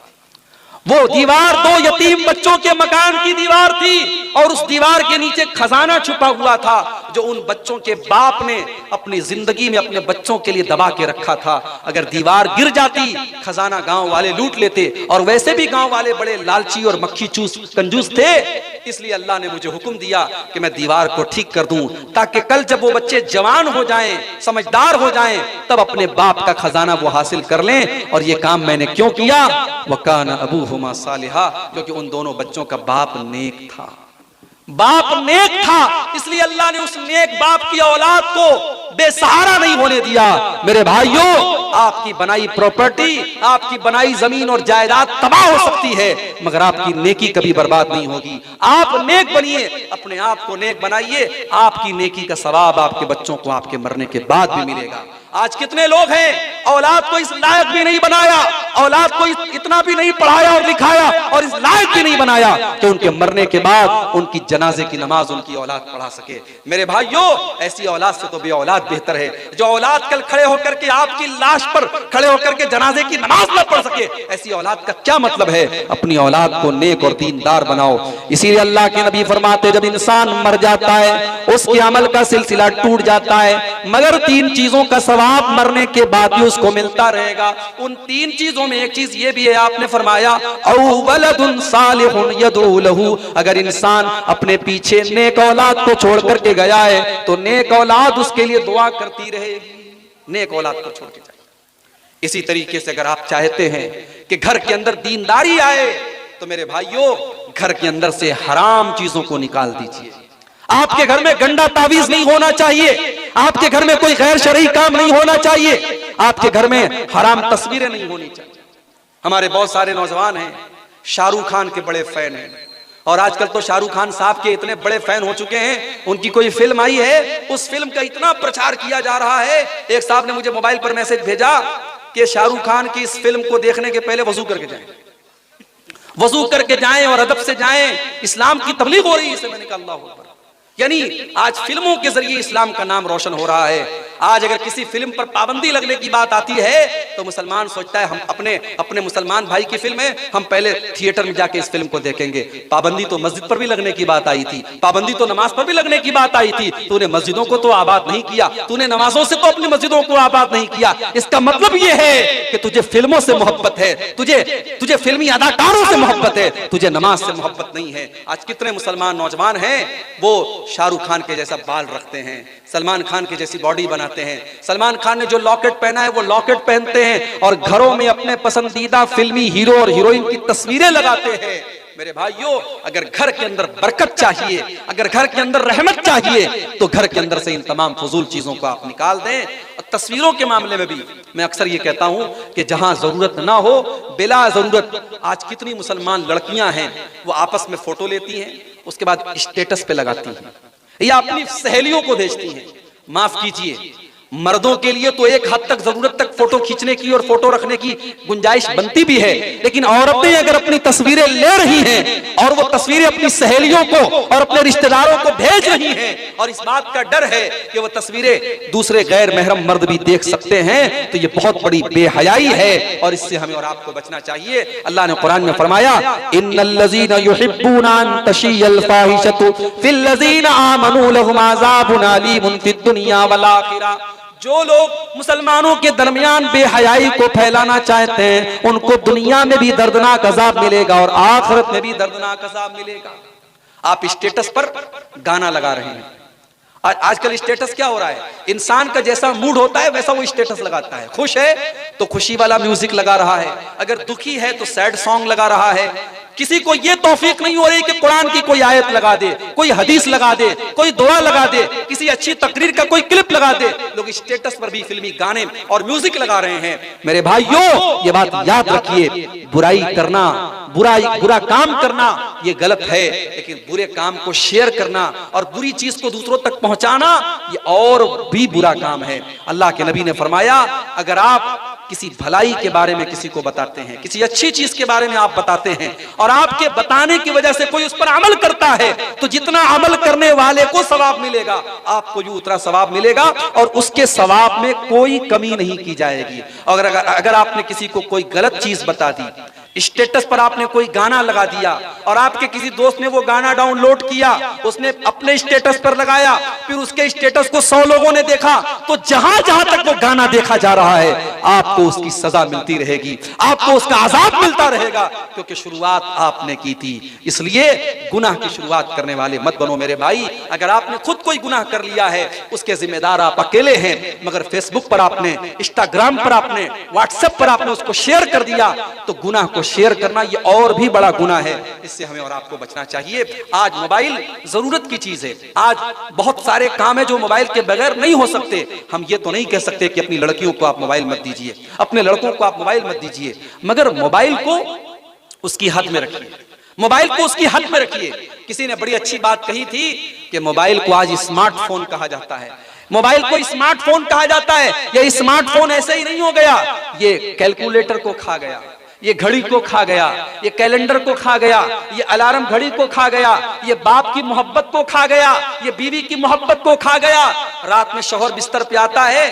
वो दीवार 2 यतीम बच्चों के मकान की दीवार थी और उस दीवार के नीचे खजाना छुपा हुआ था जो उन बच्चों के बाप ने अपनी जिंदगी में अपने बच्चों के लिए दबा के रखा था। अगर दीवार गिर जाती, खजाना गांव वाले लूट लेते, और वैसे भी गांव वाले बड़े लालची और मक्खी चूस कंजूस थे, इसलिए अल्लाह ने मुझे हुक्म दिया कि मैं दीवार को ठीक कर दूं, ताकि कल जब वो बच्चे जवान हो जाएं, समझदार हो जाएं, तब अपने बाप का खजाना वो हासिल कर लें। और ये काम मैंने क्यों किया? वकान अबूहुमा सालिहा, क्योंकि उन दोनों बच्चों का बाप नेक था। बाप नेक था, इसलिए अल्लाह ने उस नेक बाप की औलाद को बेसहारा नहीं होने दिया। मेरे भाइयों, आपकी बनाई प्रॉपर्टी, आपकी बनाई जमीन और जायदाद तबाह हो सकती है, मगर आपकी नेकी कभी बर्बाद नहीं होगी। आप नेक बनिए, अपने आप को नेक बनाइए, आपकी नेकी का सवाब आपके बच्चों को आपके मरने के बाद भी मिलेगा। आज कितने लोग हैं, औलाद को इस लायक भी नहीं बनाया, औलाद को इतना भी नहीं पढ़ाया और लिखाया और इस लायक भी नहीं बनाया कि उनके मरने के बाद उनकी जनाजे की नमाज उनकी औलाद पढ़ा सके। मेरे भाइयों, ऐसी औलाद से तो बे औलाद बेहतर है। जो औलाद कल खड़े होकर के आपकी लाश पर खड़े होकर के जनाजे की नमाज न पढ़ सके, ऐसी औलाद का क्या मतलब है? अपनी औलाद को नेक और दीनदार बनाओ। इसीलिए अल्लाह के नबी फरमाते, जब इंसान मर जाता है उसके अमल का सिलसिला टूट जाता है, मगर 3 चीजों का सवाब मरने के बाद भी उसको मिलता रहेगा। उन 3 चीजों में एक चीज ये भी है, आपने फरमाया औ वलदुन सालिहुन यदऊ लहू, अगर इंसान अपने पीछे नेक औलाद को छोड़ करके गया है तो नेक औलाद उसके लिए दुआ करती रहेगी। नेक औलाद को छोड़ के जाए। इसी तरीके से अगर आप चाहते हैं कि घर के अंदर दीनदारी आए, तो मेरे भाइयों, घर के अंदर से हराम चीजों को निकाल दीजिए। आपके घर में गंदा तावीज नहीं होना चाहिए, आपके घर में कोई गैर शरई काम नहीं होना चाहिए, आपके घर में हराम तस्वीरें नहीं होनी चाहिए। हमारे बहुत सारे नौजवान हैं, शाहरुख खान के बड़े फैन हैं, और आजकल तो शाहरुख खान साहब के इतने बड़े फैन हो चुके हैं, उनकी कोई फिल्म आई है, उस फिल्म का इतना प्रचार किया जा रहा है। एक साहब ने मुझे मोबाइल पर मैसेज भेजा कि शाहरुख खान की इस फिल्म को देखने के पहले वजू करके जाएं, वजू करके जाएं और अदब से जाएं, इस्लाम की तबलीग हो रही है इससे। मैंने कहा अल्लाह अकबर। यानी आज फिल्मों के जरिए इस्लाम का नाम रोशन हो रहा है। आज अगर किसी फिल्म पर पाबंदी लगने की बात आती है तो मुसलमान सोचता है हम अपने मुसलमान भाई की फिल्म है, हम पहले थिएटर में जाके इस फिल्म को देखेंगे। पाबंदी तो मस्जिद पर भी लगने की बात आई थी, पाबंदी तो नमाज पर भी लगने की बात आई थी। तूने मस्जिदों को तो आबाद नहीं किया, तूने नमाजों से तो अपनी मस्जिदों को आबाद नहीं किया। इसका मतलब यह है कि तुझे फिल्मों से मोहब्बत है, तुझे फिल्मी अदाकारों से मोहब्बत है, तुझे नमाज से मोहब्बत नहीं है। आज कितने मुसलमान नौजवान हैं वो शाहरुख खान के जैसा बाल रखते हैं, सलमान खान की जैसी बॉडी बनाते हैं, सलमान खान ने जो लॉकेट पहना है वो लॉकेट पहनते हैं, और घरों में अपने पसंदीदा फिल्मी हीरो और हीरोइन की तस्वीरें लगाते हैं। मेरे भाइयों, अगर घर के अंदर बरकत चाहिए, अगर घर के अंदर रहमत चाहिए, तो घर के अंदर से इन तमाम फजूल चीजों को आप निकाल दें। और तस्वीरों के मामले में भी मैं अक्सर ये कहता हूं कि जहां जरूरत ना हो, बिला जरूरत, आज कितनी मुसलमान लड़कियां हैं वो आपस में फोटो लेती हैं, उसके बाद स्टेटस पे लगाती हैं या अपनी सहेलियों को भेजती हैं। माफ कीजिए, मर्दों के लिए तो एक हद तक जरूरत तक फोटो खींचने की और फोटो रखने की गुंजाइश बनती भी है, लेकिन औरतें अगर अपनी तस्वीरें ले रही हैं और वो तस्वीरें अपनी सहेलियों को और अपने रिश्तेदारों को भेज रही हैं, और इस बात का डर है कि वो तस्वीरें दूसरे गैर महरम मर्द भी देख सकते हैं, तो ये बहुत बड़ी बेहयाई है और इससे हमें और आपको बचना चाहिए। अल्लाह ने कुरान में फरमाया, इन्नल्लज़ीना युहिब्बूना अन तशिय्यल फाहिशतु फिल्लज़ीना आमनू लहुम अज़ाबुन अलीमुन फिद दुनिया वल आखिरा। जो लोग मुसलमानों के दरमियान बेहयाई को फैलाना चाहते हैं, उनको दुनिया में भी दर्दनाक अजाब मिलेगा और आखिरत में भी दर्दनाक अजाब मिलेगा। आप स्टेटस पर गाना लगा रहे हैं। आजकल स्टेटस क्या हो रहा है, इंसान का जैसा मूड होता है वैसा वो स्टेटस लगाता है। खुश है तो खुशी वाला म्यूजिक लगा रहा है, अगर दुखी है तो सैड सॉन्ग लगा रहा है। किसी को ये तौफीक नहीं हो रही कि कुरान की कोई आयत लगा दे, कोई हदीस लगा दे, कोई दुआ लगा दे, किसी अच्छी तकरीर का कोई क्लिप लगा दे। लोग स्टेटस पर भी फिल्मी गाने और म्यूजिक लगा रहे हैं। मेरे भाइयों, ये बात याद रखिए, बुराई करना, बुरा काम करना ये गलत है, लेकिन बुरे काम को शेयर करना और बुरी चीज को दूसरों तक पहुंचाना ये और भी बुरा काम है। अल्लाह के नबी ने फरमाया, अगर आप किसी भलाई के बारे में किसी को बताते हैं, किसी अच्छी चीज के बारे में आप बताते हैं, और आपके बताने की वजह से कोई उस पर अमल करता है, तो जितना अमल करने वाले को सवाब मिलेगा, आपको भी उतना सवाब मिलेगा, और उसके सवाब में कोई कमी नहीं की जाएगी। अगर आपने किसी को कोई गलत चीज बता दी, स्टेटस पर आपने कोई गाना लगा दिया और आपके किसी दोस्त ने वो गाना डाउनलोड किया, उसने अपने स्टेटस पर लगाया, फिर उसके स्टेटस को 100 लोगों ने देखा, तो जहां जहां तक वो गाना देखा जा रहा है आपको उसकी सजा मिलती रहेगी, आपको उसका अजाब मिलता रहेगा, क्योंकि शुरुआत आपने की थी। इसलिए गुनाह की शुरुआत करने वाले मत बनो मेरे भाई। अगर आपने खुद कोई गुनाह कर लिया है उसके जिम्मेदार आप अकेले हैं, मगर फेसबुक पर आपने, इंस्टाग्राम पर आपने, व्हाट्सएप पर आपने उसको शेयर कर दिया, तो गुनाह को शेयर करना ये और भी बड़ा गुनाह है। इससे हमें और आपको बचना चाहिए। आज मोबाइल जरूरत की चीज है। आज बहुत सारे काम है जो मोबाइल के बगैर नहीं हो सकते। हम ये तो नहीं कह सकते कि अपनी लड़कियों को आप मोबाइल मत दीजिए, अपने लड़कों को आप मोबाइल मत दीजिए, मगर मोबाइल को उसकी हद में रखिए, मोबाइल को उसकी हद में रखिए। किसी ने बड़ी अच्छी बात कही थी कि मोबाइल को आज स्मार्टफोन कहा जाता है, मोबाइल को स्मार्टफोन कहा जाता है। ये स्मार्टफोन ऐसे ही नहीं हो गया, ये कैलकुलेटर को खा गया, ये घड़ी को खा गया, ये कैलेंडर को खा गया, ये अलार्म घड़ी को खा गया, ये बाप की मोहब्बत को खा गया, ये बीवी की मोहब्बत को खा गया। रात में शौहर बिस्तर पे आता है,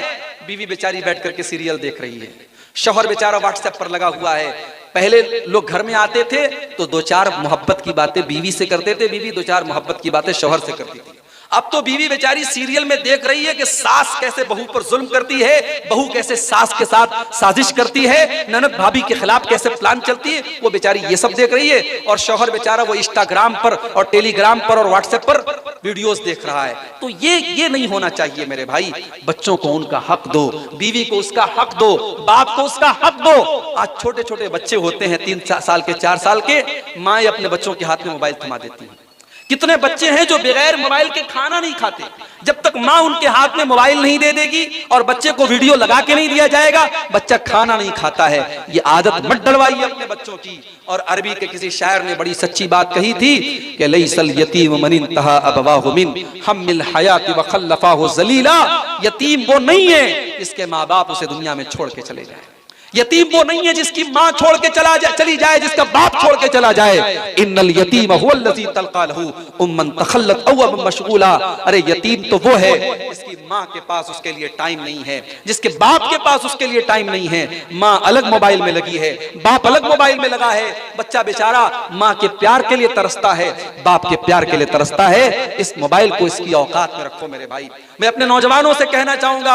बीवी बेचारी बैठ करके सीरियल देख रही है, शौहर बेचारा व्हाट्सएप पर लगा हुआ है। पहले लोग घर में आते थे तो 2-4 मोहब्बत की बातें बीवी से करते थे, बीवी 2-4 मोहब्बत की बातें शौहर से करती थी। अब तो बीवी बेचारी सीरियल में देख रही है कि सास कैसे बहू पर जुल्म करती है, बहू कैसे सास के साथ साजिश करती है, ननद भाभी के खिलाफ कैसे प्लान चलती है, वो बेचारी ये सब देख रही है। और शौहर बेचारा वो इंस्टाग्राम पर और टेलीग्राम पर और व्हाट्सएप पर वीडियोस देख रहा है। तो ये नहीं होना चाहिए मेरे भाई। बच्चों को उनका हक दो, बीवी को उसका हक दो, बाप को उसका हक दो। आज छोटे छोटे बच्चे होते हैं 3 साल के, 4 साल के, माएं अपने बच्चों के हाथ में मोबाइल थमा देती हैं। कितने बच्चे हैं जो बगैर मोबाइल के खाना नहीं खाते। जब तक माँ उनके हाथ में मोबाइल नहीं दे देगी और बच्चे को वीडियो लगा के नहीं दिया जाएगा, बच्चा खाना नहीं खाता है। ये आदत मत डलवाइए अपने बच्चों की। और अरबी के किसी शायर ने बड़ी सच्ची बात कही थी कि लैसल यतीम मन इंतहा अबवाहु मिन हम्मिल हयाति व खल्लफाहु जलीला। यतीम वो नहीं है जिसके माँ बाप उसे दुनिया में छोड़ के चले जाए। यतीम वो नहीं है जिसकी माँ छोड़ के चली जाए, जिसका बाप छोड़ के चला जाए। इन्नल यतीम हुवल्लज़ी तल्क़ा लहू उम्मन तखल्लत अव मशगूला। अरे यतीम तो वो है जिसकी माँ के पास उसके लिए टाइम नहीं है, जिसके बाप के पास उसके लिए टाइम नहीं है। माँ अलग मोबाइल में लगी है, बाप अलग मोबाइल में लगा है। बच्चा बेचारा माँ के प्यार के लिए तरसता है, बाप के प्यार के लिए तरसता है। इस मोबाइल को इसकी औकात में रखो मेरे भाई। मैं अपने नौजवानों से कहना चाहूंगा,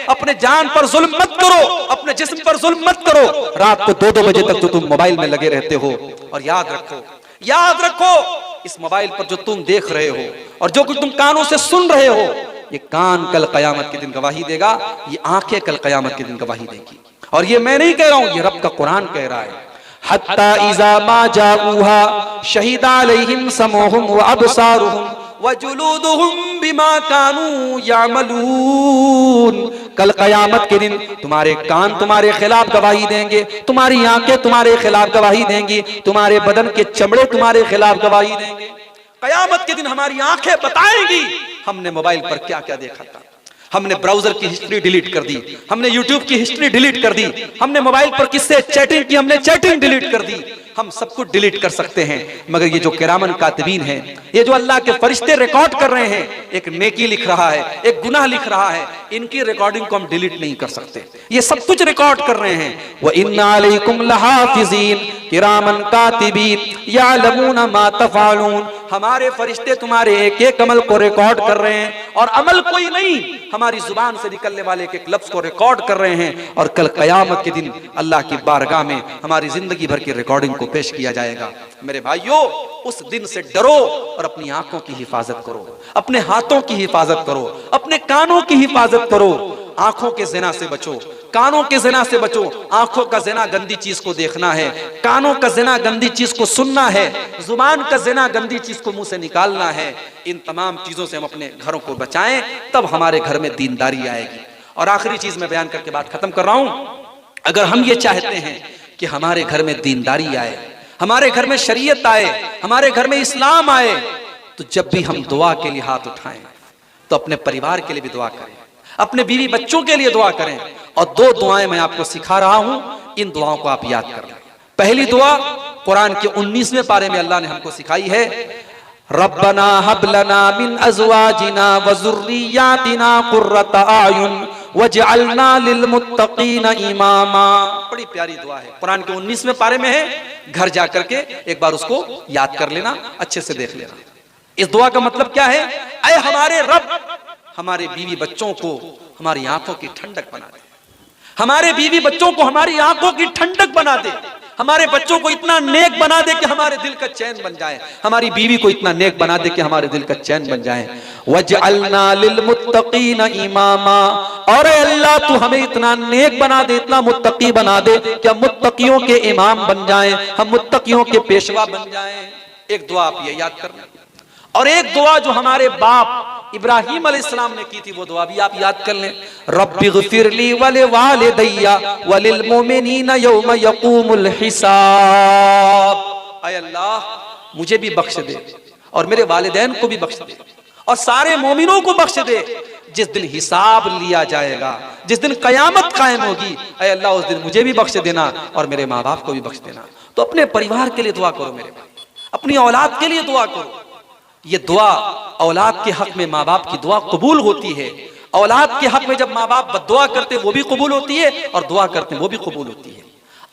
अपने जान पर जुल्म मत करो, अपने जिस्म पर जुल्म मत करो। रात को 2-2 बजे तक तो तुम मोबाइल में लगे रहते हो। और याद रखो इस मोबाइल पर जो तुम देख रहे हो और जो कुछ तुम कानों से सुन रहे हो, ये कान कल कयामत के दिन गवाही देगा, ये आंखें कल कयामत के दिन गवाही देगी। और ये मैं नहीं कह रहा हूं, ये रब का कुरान कह रहा है। हत्ता इज़ा मा जाऊहा शहीदा अलैहिम समूहुम व अबसारुहुम व जुलूदुहुम बिमा कानू यामलून। कल कयामत के दिन तुम्हारे कान तुम्हारे खिलाफ गवाही देंगे, तुम्हारी आंखें तुम्हारे खिलाफ गवाही देंगी, तुम्हारे बदन के चमड़े तुम्हारे खिलाफ गवाही देंगे। कयामत के दिन हमारी आंखें बताएंगी हमने मोबाइल पर क्या क्या देखा था। हमने ब्राउजर की हिस्ट्री डिलीट कर दी, हमने यूट्यूब की हिस्ट्री डिलीट कर दी, हमने मोबाइल पर किससे चैटिंग की, हमने चैटिंग डिलीट कर दी। हम सब कुछ डिलीट कर सकते हैं, मगर ये जो किरामन कातिबीन हैं, ये जो अल्लाह के फरिश्ते रिकॉर्ड कर रहे हैं, एक नेकी लिख रहा है, एक गुनाह लिख रहा है, इनकी रिकॉर्डिंग को हम डिलीट नहीं कर सकते। ये सब कुछ रिकॉर्ड कर रहे हैं। व इन्ना अलैकुम लहाफिज़ीन किरामन कातिबीन यालमूना मा तफ़अलून। हमारे फरिश्ते तुम्हारे एक एक अमल को रिकॉर्ड कर रहे हैं, और अमल कोई नहीं, हमारी जुबान से निकलने वाले एक एक लफ्ज को रिकॉर्ड कर रहे हैं। और कल कयामत के दिन अल्लाह की बारगाह में हमारी जिंदगी भर की रिकॉर्डिंग को पेश किया जाएगा। मेरे भाइयों, उस दिन से डरो और अपनी आंखों की हिफाजत करो, अपने हाथों की हिफाजत करो, अपने कानों की हिफाजत करो। आंखों के ज़िना से बचो, कानों के ज़िना से बचो। आंखों का ज़िना गंदी चीज को देखना है, कानों का ज़िना गंदी चीज को सुनना है, जुबान का ज़िना गंदी चीज को मुंह से निकालना है। इन तमाम चीजों से हम अपने घरों को बचाएं, तब हमारे घर में दीनदारी आएगी। और आखिरी चीज मैं बयान करके बात खत्म कर रहा हूं। अगर हम ये चाहते हैं कि हमारे घर में दीनदारी आए, हमारे घर में शरीयत आए, हमारे घर में इस्लाम आए, तो जब भी हम दुआ के लिए हाथ उठाएं तो अपने परिवार के लिए भी दुआ करें, अपने बीवी बच्चों के लिए दुआ करें, और 2 दुआएं मैं आपको सिखा रहा हूं, इन दुआओं को आप याद कर लें। पहली दुआ कुरान के 19वें पारे में अल्लाह ने हमको सिखाई है, रब्बना हब लना मिन अज़वाजिना व ज़ुर्रिय्यातिना कुर्रता आयुन वजअलना लिल मुत्तक़ीना इमामा। बड़ी प्यारी दुआ है, कुरान के 19वें पारे में है। घर जाकर के एक बार उसको याद कर लेना, अच्छे से देख लेना। इस दुआ का मतलब क्या है? ऐ हमारे रब, हमारे बीवी बच्चों को हमारी आंखों की ठंडक बना दे, हमारे बीवी बच्चों को हमारी आंखों की ठंडक बना दे, हमारे बच्चों को इतना नेक बना दे कि हमारे दिल का चैन बन जाए, हमारी बीवी को इतना नेक बना दे कि हमारे दिल का चैन बन जाए। वजअलना लिल मुत्तक़ीना इमामा, और अल्लाह तू हमें इतना नेक बना दे, इतना मुत्तकी बना दे कि हम मुत्तकियों के इमाम बन जाएं, हम मुत्तकियों के पेशवा बन जाएं। एक दुआ आप ये याद करना। और एक दुआ जो हमारे बाप इब्राहिम अलैहिस्सलाम ने की थी, वो दुआ भी आप याद कर लें, रब्बिग़फिरली वलि वालिदैया वलिल मुमिनीना यौम यक़ूमुल हिसाब। ऐ अल्लाह मुझे भी बख्श दे और मेरे वालिदैन को भी बख्श दे और सारे मोमिनों को बख्श दे जिस दिन हिसाब लिया जाएगा, जिस दिन कयामत कायम होगी। ऐ अल्लाह उस दिन मुझे भी बख्श देना और मेरे माँ बाप को भी बख्श देना। तो अपने परिवार के लिए दुआ करो मेरे भाई, अपनी औलाद के लिए दुआ करो। ये दुआ औलाद के हक में माँ बाप की दुआ कबूल होती है। औलाद के हक में जब माँ बाप बद्दुआ करते वो भी कबूल होती है और दुआ करते वो भी कबूल होती है।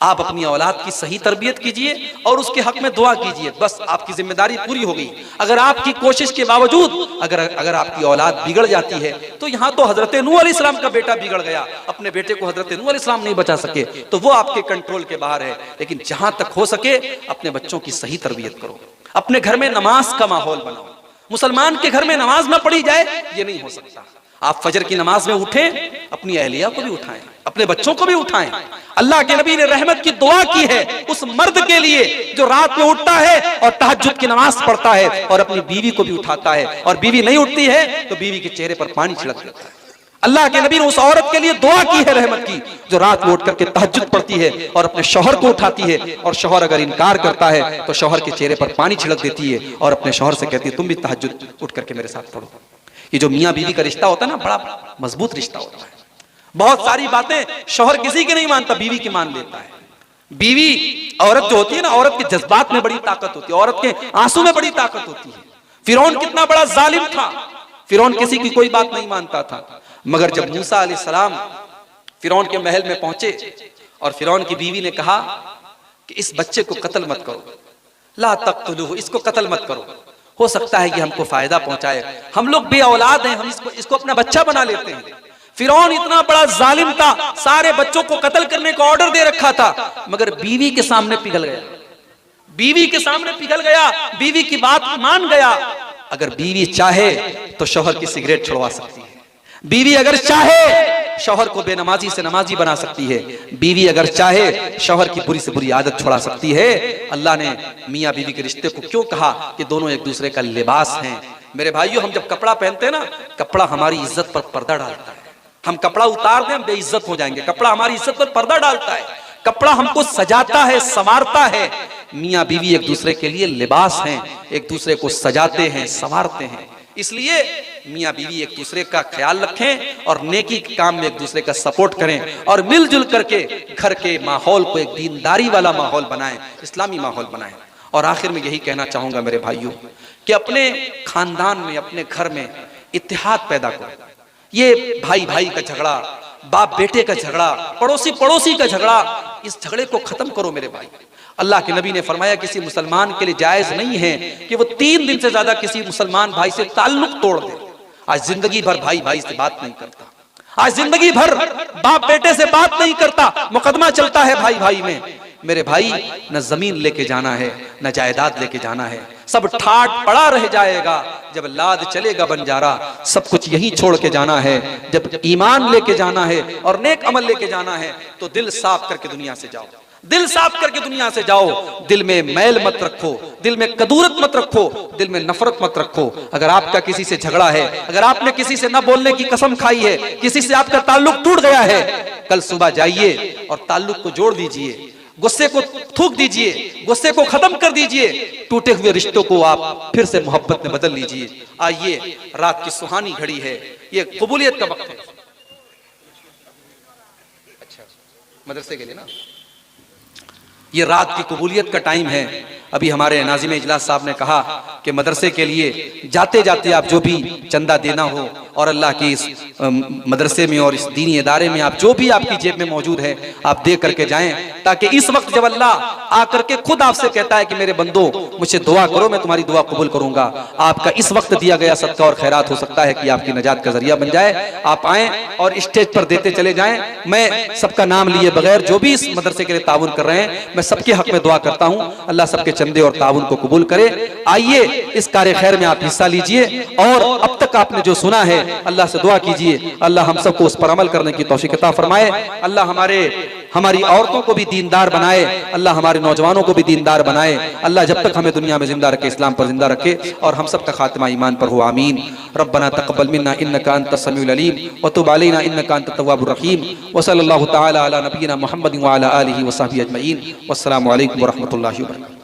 आप अपनी औलाद की सही तरबियत कीजिए और उसके हक में दुआ कीजिए, बस आपकी जिम्मेदारी पूरी हो गई। अगर आपकी कोशिश के बावजूद अगर आपकी औलाद बिगड़ जाती है, तो यहाँ तो हजरत नूह अलैहिस्सलाम का बेटा बिगड़ गया, अपने बेटे को हजरत नूह अलैहिस्सलाम नहीं बचा सके, तो वो आपके कंट्रोल के बाहर है। लेकिन जहां तक हो सके अपने बच्चों की सही तरबियत करो, अपने घर में नमाज का माहौल बनाओ। मुसलमान के घर में नमाज ना पढ़ी जाए ये नहीं हो सकता। आप फजर की नमाज में उठें, अपनी अहलिया को भी उठाएं, अपने बच्चों को भी उठाएं। अल्लाह के नबी ने रहमत की दुआ की है उस मर्द के लिए जो रात में उठता है और तहज्जुद की नमाज पढ़ता है और अपनी बीवी को भी उठाता है, और बीवी नहीं उठती है तो बीवी के चेहरे पर पानी छिड़क देता है। अल्लाह के नबी ने उस औरत के लिए दुआ की है रहमत की, जो रात में उठ करके तहज्जुद पढ़ती है और अपने शौहर को उठाती है, और शौहर अगर इनकार करता है तो शौहर के चेहरे पर पानी छिड़क देती है और अपने शौहर से कहती है तुम भी तहज्जुद उठ करके मेरे साथ पढ़ो। ये जो मियाँ बीवी का रिश्ता होता है ना, बड़ा मजबूत रिश्ता होता है। बहुत सारी बातें शौहर किसी की नहीं मानता, बीवी की मान लेता है। बीवी औरत जो होती है ना, औरत के जज्बात में बड़ी ताकत होती है, औरत के आंसू में बड़ी ताकत होती है। फिरौन कितना बड़ा जालिम था, फिरौन किसी की कोई बात नहीं मानता था, मगर जब मूसा अलैहिस्सलाम फिरौन के महल में पहुंचे और फिरौन की बीवी ने कहा कि इस बच्चे को कत्ल मत करो, ला तक़्तुलूहु, इसको कत्ल मत करो, हो सकता है कि हमको फायदा पहुंचाए, हम लोग बे औलाद हैं, हम इसको अपना बच्चा बना लेते हैं। फिरौन इतना बड़ा जालिम था, सारे बच्चों को कत्ल करने का ऑर्डर दे रखा था, मगर बीवी के सामने पिघल गया, बीवी के सामने पिघल गया, बीवी की बात मान गया। अगर बीवी चाहे तो शौहर की सिगरेट छुड़वा सकती है, बीवी अगर चाहे शौहर को बेनमाजी से नमाजी बना सकती है, बीवी अगर चाहे शौहर की बुरी से बुरी आदत छुड़ा सकती है। अल्लाह ने मियाँ बीवी के रिश्ते को क्यों कहा कि दोनों एक दूसरे का लिबास हैं। मेरे भाइयों, हम जब कपड़ा पहनते हैं ना, कपड़ा हमारी इज्जत पर पर्दा डालता है। हम कपड़ा उतार दें हम बेइज्जत हो जाएंगे, कपड़ा हमारी इज्जत पर पर्दा डालता है, कपड़ा हमको सजाता है, संवारता है। मियाँ बीवी एक दूसरे के लिए लिबास हैं, एक दूसरे को सजाते हैं, संवारते हैं। इसलिए मियाँ बीवी एक दूसरे का ख्याल रखें और नेकी के काम में एक दूसरे का सपोर्ट करें और मिलजुल करके घर के माहौल को एक दीनदारी वाला माहौल बनाएं, इस्लामी माहौल बनाएं। और आखिर में यही कहना चाहूंगा मेरे भाइयों कि अपने खानदान में, अपने घर में इत्तेहाद पैदा करो। ये भाई भाई का झगड़ा, बाप बेटे का झगड़ा, पड़ोसी पड़ोसी का झगड़ा, इस झगड़े को खत्म करो मेरे भाई। अल्लाह के नबी ने फरमाया किसी मुसलमान के लिए जायज नहीं है कि वो 3 दिन से ज्यादा किसी मुसलमान भाई से ताल्लुक तोड़ दे। आज जिंदगी भर भाई भाई से बात नहीं करता, आज जिंदगी भर बाप बेटे से बात नहीं करता, मुकदमा चलता है भाई भाई में। मेरे भाई, न जमीन लेके जाना है, न जायदाद लेके जाना है, सब ठाट पड़ा रह जाएगा। जब लाद चलेगा बंजारा, सब कुछ यही छोड़ के जाना है। जब ईमान लेके जाना है और नेक अमल लेके जाना है तो दिल साफ करके दुनिया से जाओ, दिल साफ करके दुनिया से जाओ। दिल में मैल मत रखो, दिल में कदूरत मत रखो, दिल में नफरत मत रखो। अगर आपका किसी से झगड़ा है, अगर आपने किसी से न बोलने की कसम खाई है, किसी से आपका ताल्लुक टूट गया है, कल सुबह जाइए और ताल्लुक को जोड़ दीजिए, गुस्से को थूक दीजिए, गुस्से को खत्म कर दीजिए, टूटे हुए रिश्तों को आप फिर से मोहब्बत में बदल लीजिए। आइए, रात की सुहानी घड़ी है, ये कबूलियत का वक्त है। मदरसे के लिए ना, ये रात की कबूलियत का टाइम है। अभी हमारे नाज़िम इजलास साहब ने कहा कि मदरसे के लिए जाते जाते आप जो भी चंदा देना हो और अल्लाह की इस मदरसे में और इस दीनी इदारे में आप जो भी आपकी जेब में मौजूद है आप दे करके जाएं, ताकि इस वक्त जब अल्लाह आकर के खुद आपसे कहता है कि मेरे बंदो मुझसे दुआ करो, मैं तुम्हारी दुआ कबूल करूंगा, आपका इस वक्त दिया गया सदका और खैरात हो सकता है कि आपकी नजात का जरिया बन जाए। आप आएँ और स्टेज पर देते चले जाएं। मैं सबका नाम लिए बगैर जो भी इस मदरसे के लिए ताउन कर रहे हैं, मैं सबके हक में दुआ करता हूँ, अल्लाह सबके चंदे और ताउन को कबूल करे। आइए इस कार्य खैर में आप हिस्सा लीजिए और अब तक आपने जो सुना है अल्लाह से दुआ कीजिए, अल्लाह हम सबको उस पर अमल करने की तौफीक अता फरमाए। अल्लाह हमारी औरतों को भी दीनदार बनाए, अल्लाह हमारे नौजवानों को भी दीनदार बनाए। अल्लाह जब तक हमें दुनिया में जिंदा रखे, इस्लाम पर जिंदा रखे और हम सब का खात्मा ईमान पर हो, आमीन। रब्बना तक़ब्बल मिन्ना इन्नका अंतस समीउल अलीम व तुब अलैना इन्नका अंतत तव्वाबुर रहीम व सल्लल्लाहु तआला अला नबिय्यिना मुहम्मदिन व अला आलिहि व सहबिहि अजमईन। वस्सलामु अलैकुम व रहमतुल्लाहि व बरकातुहू।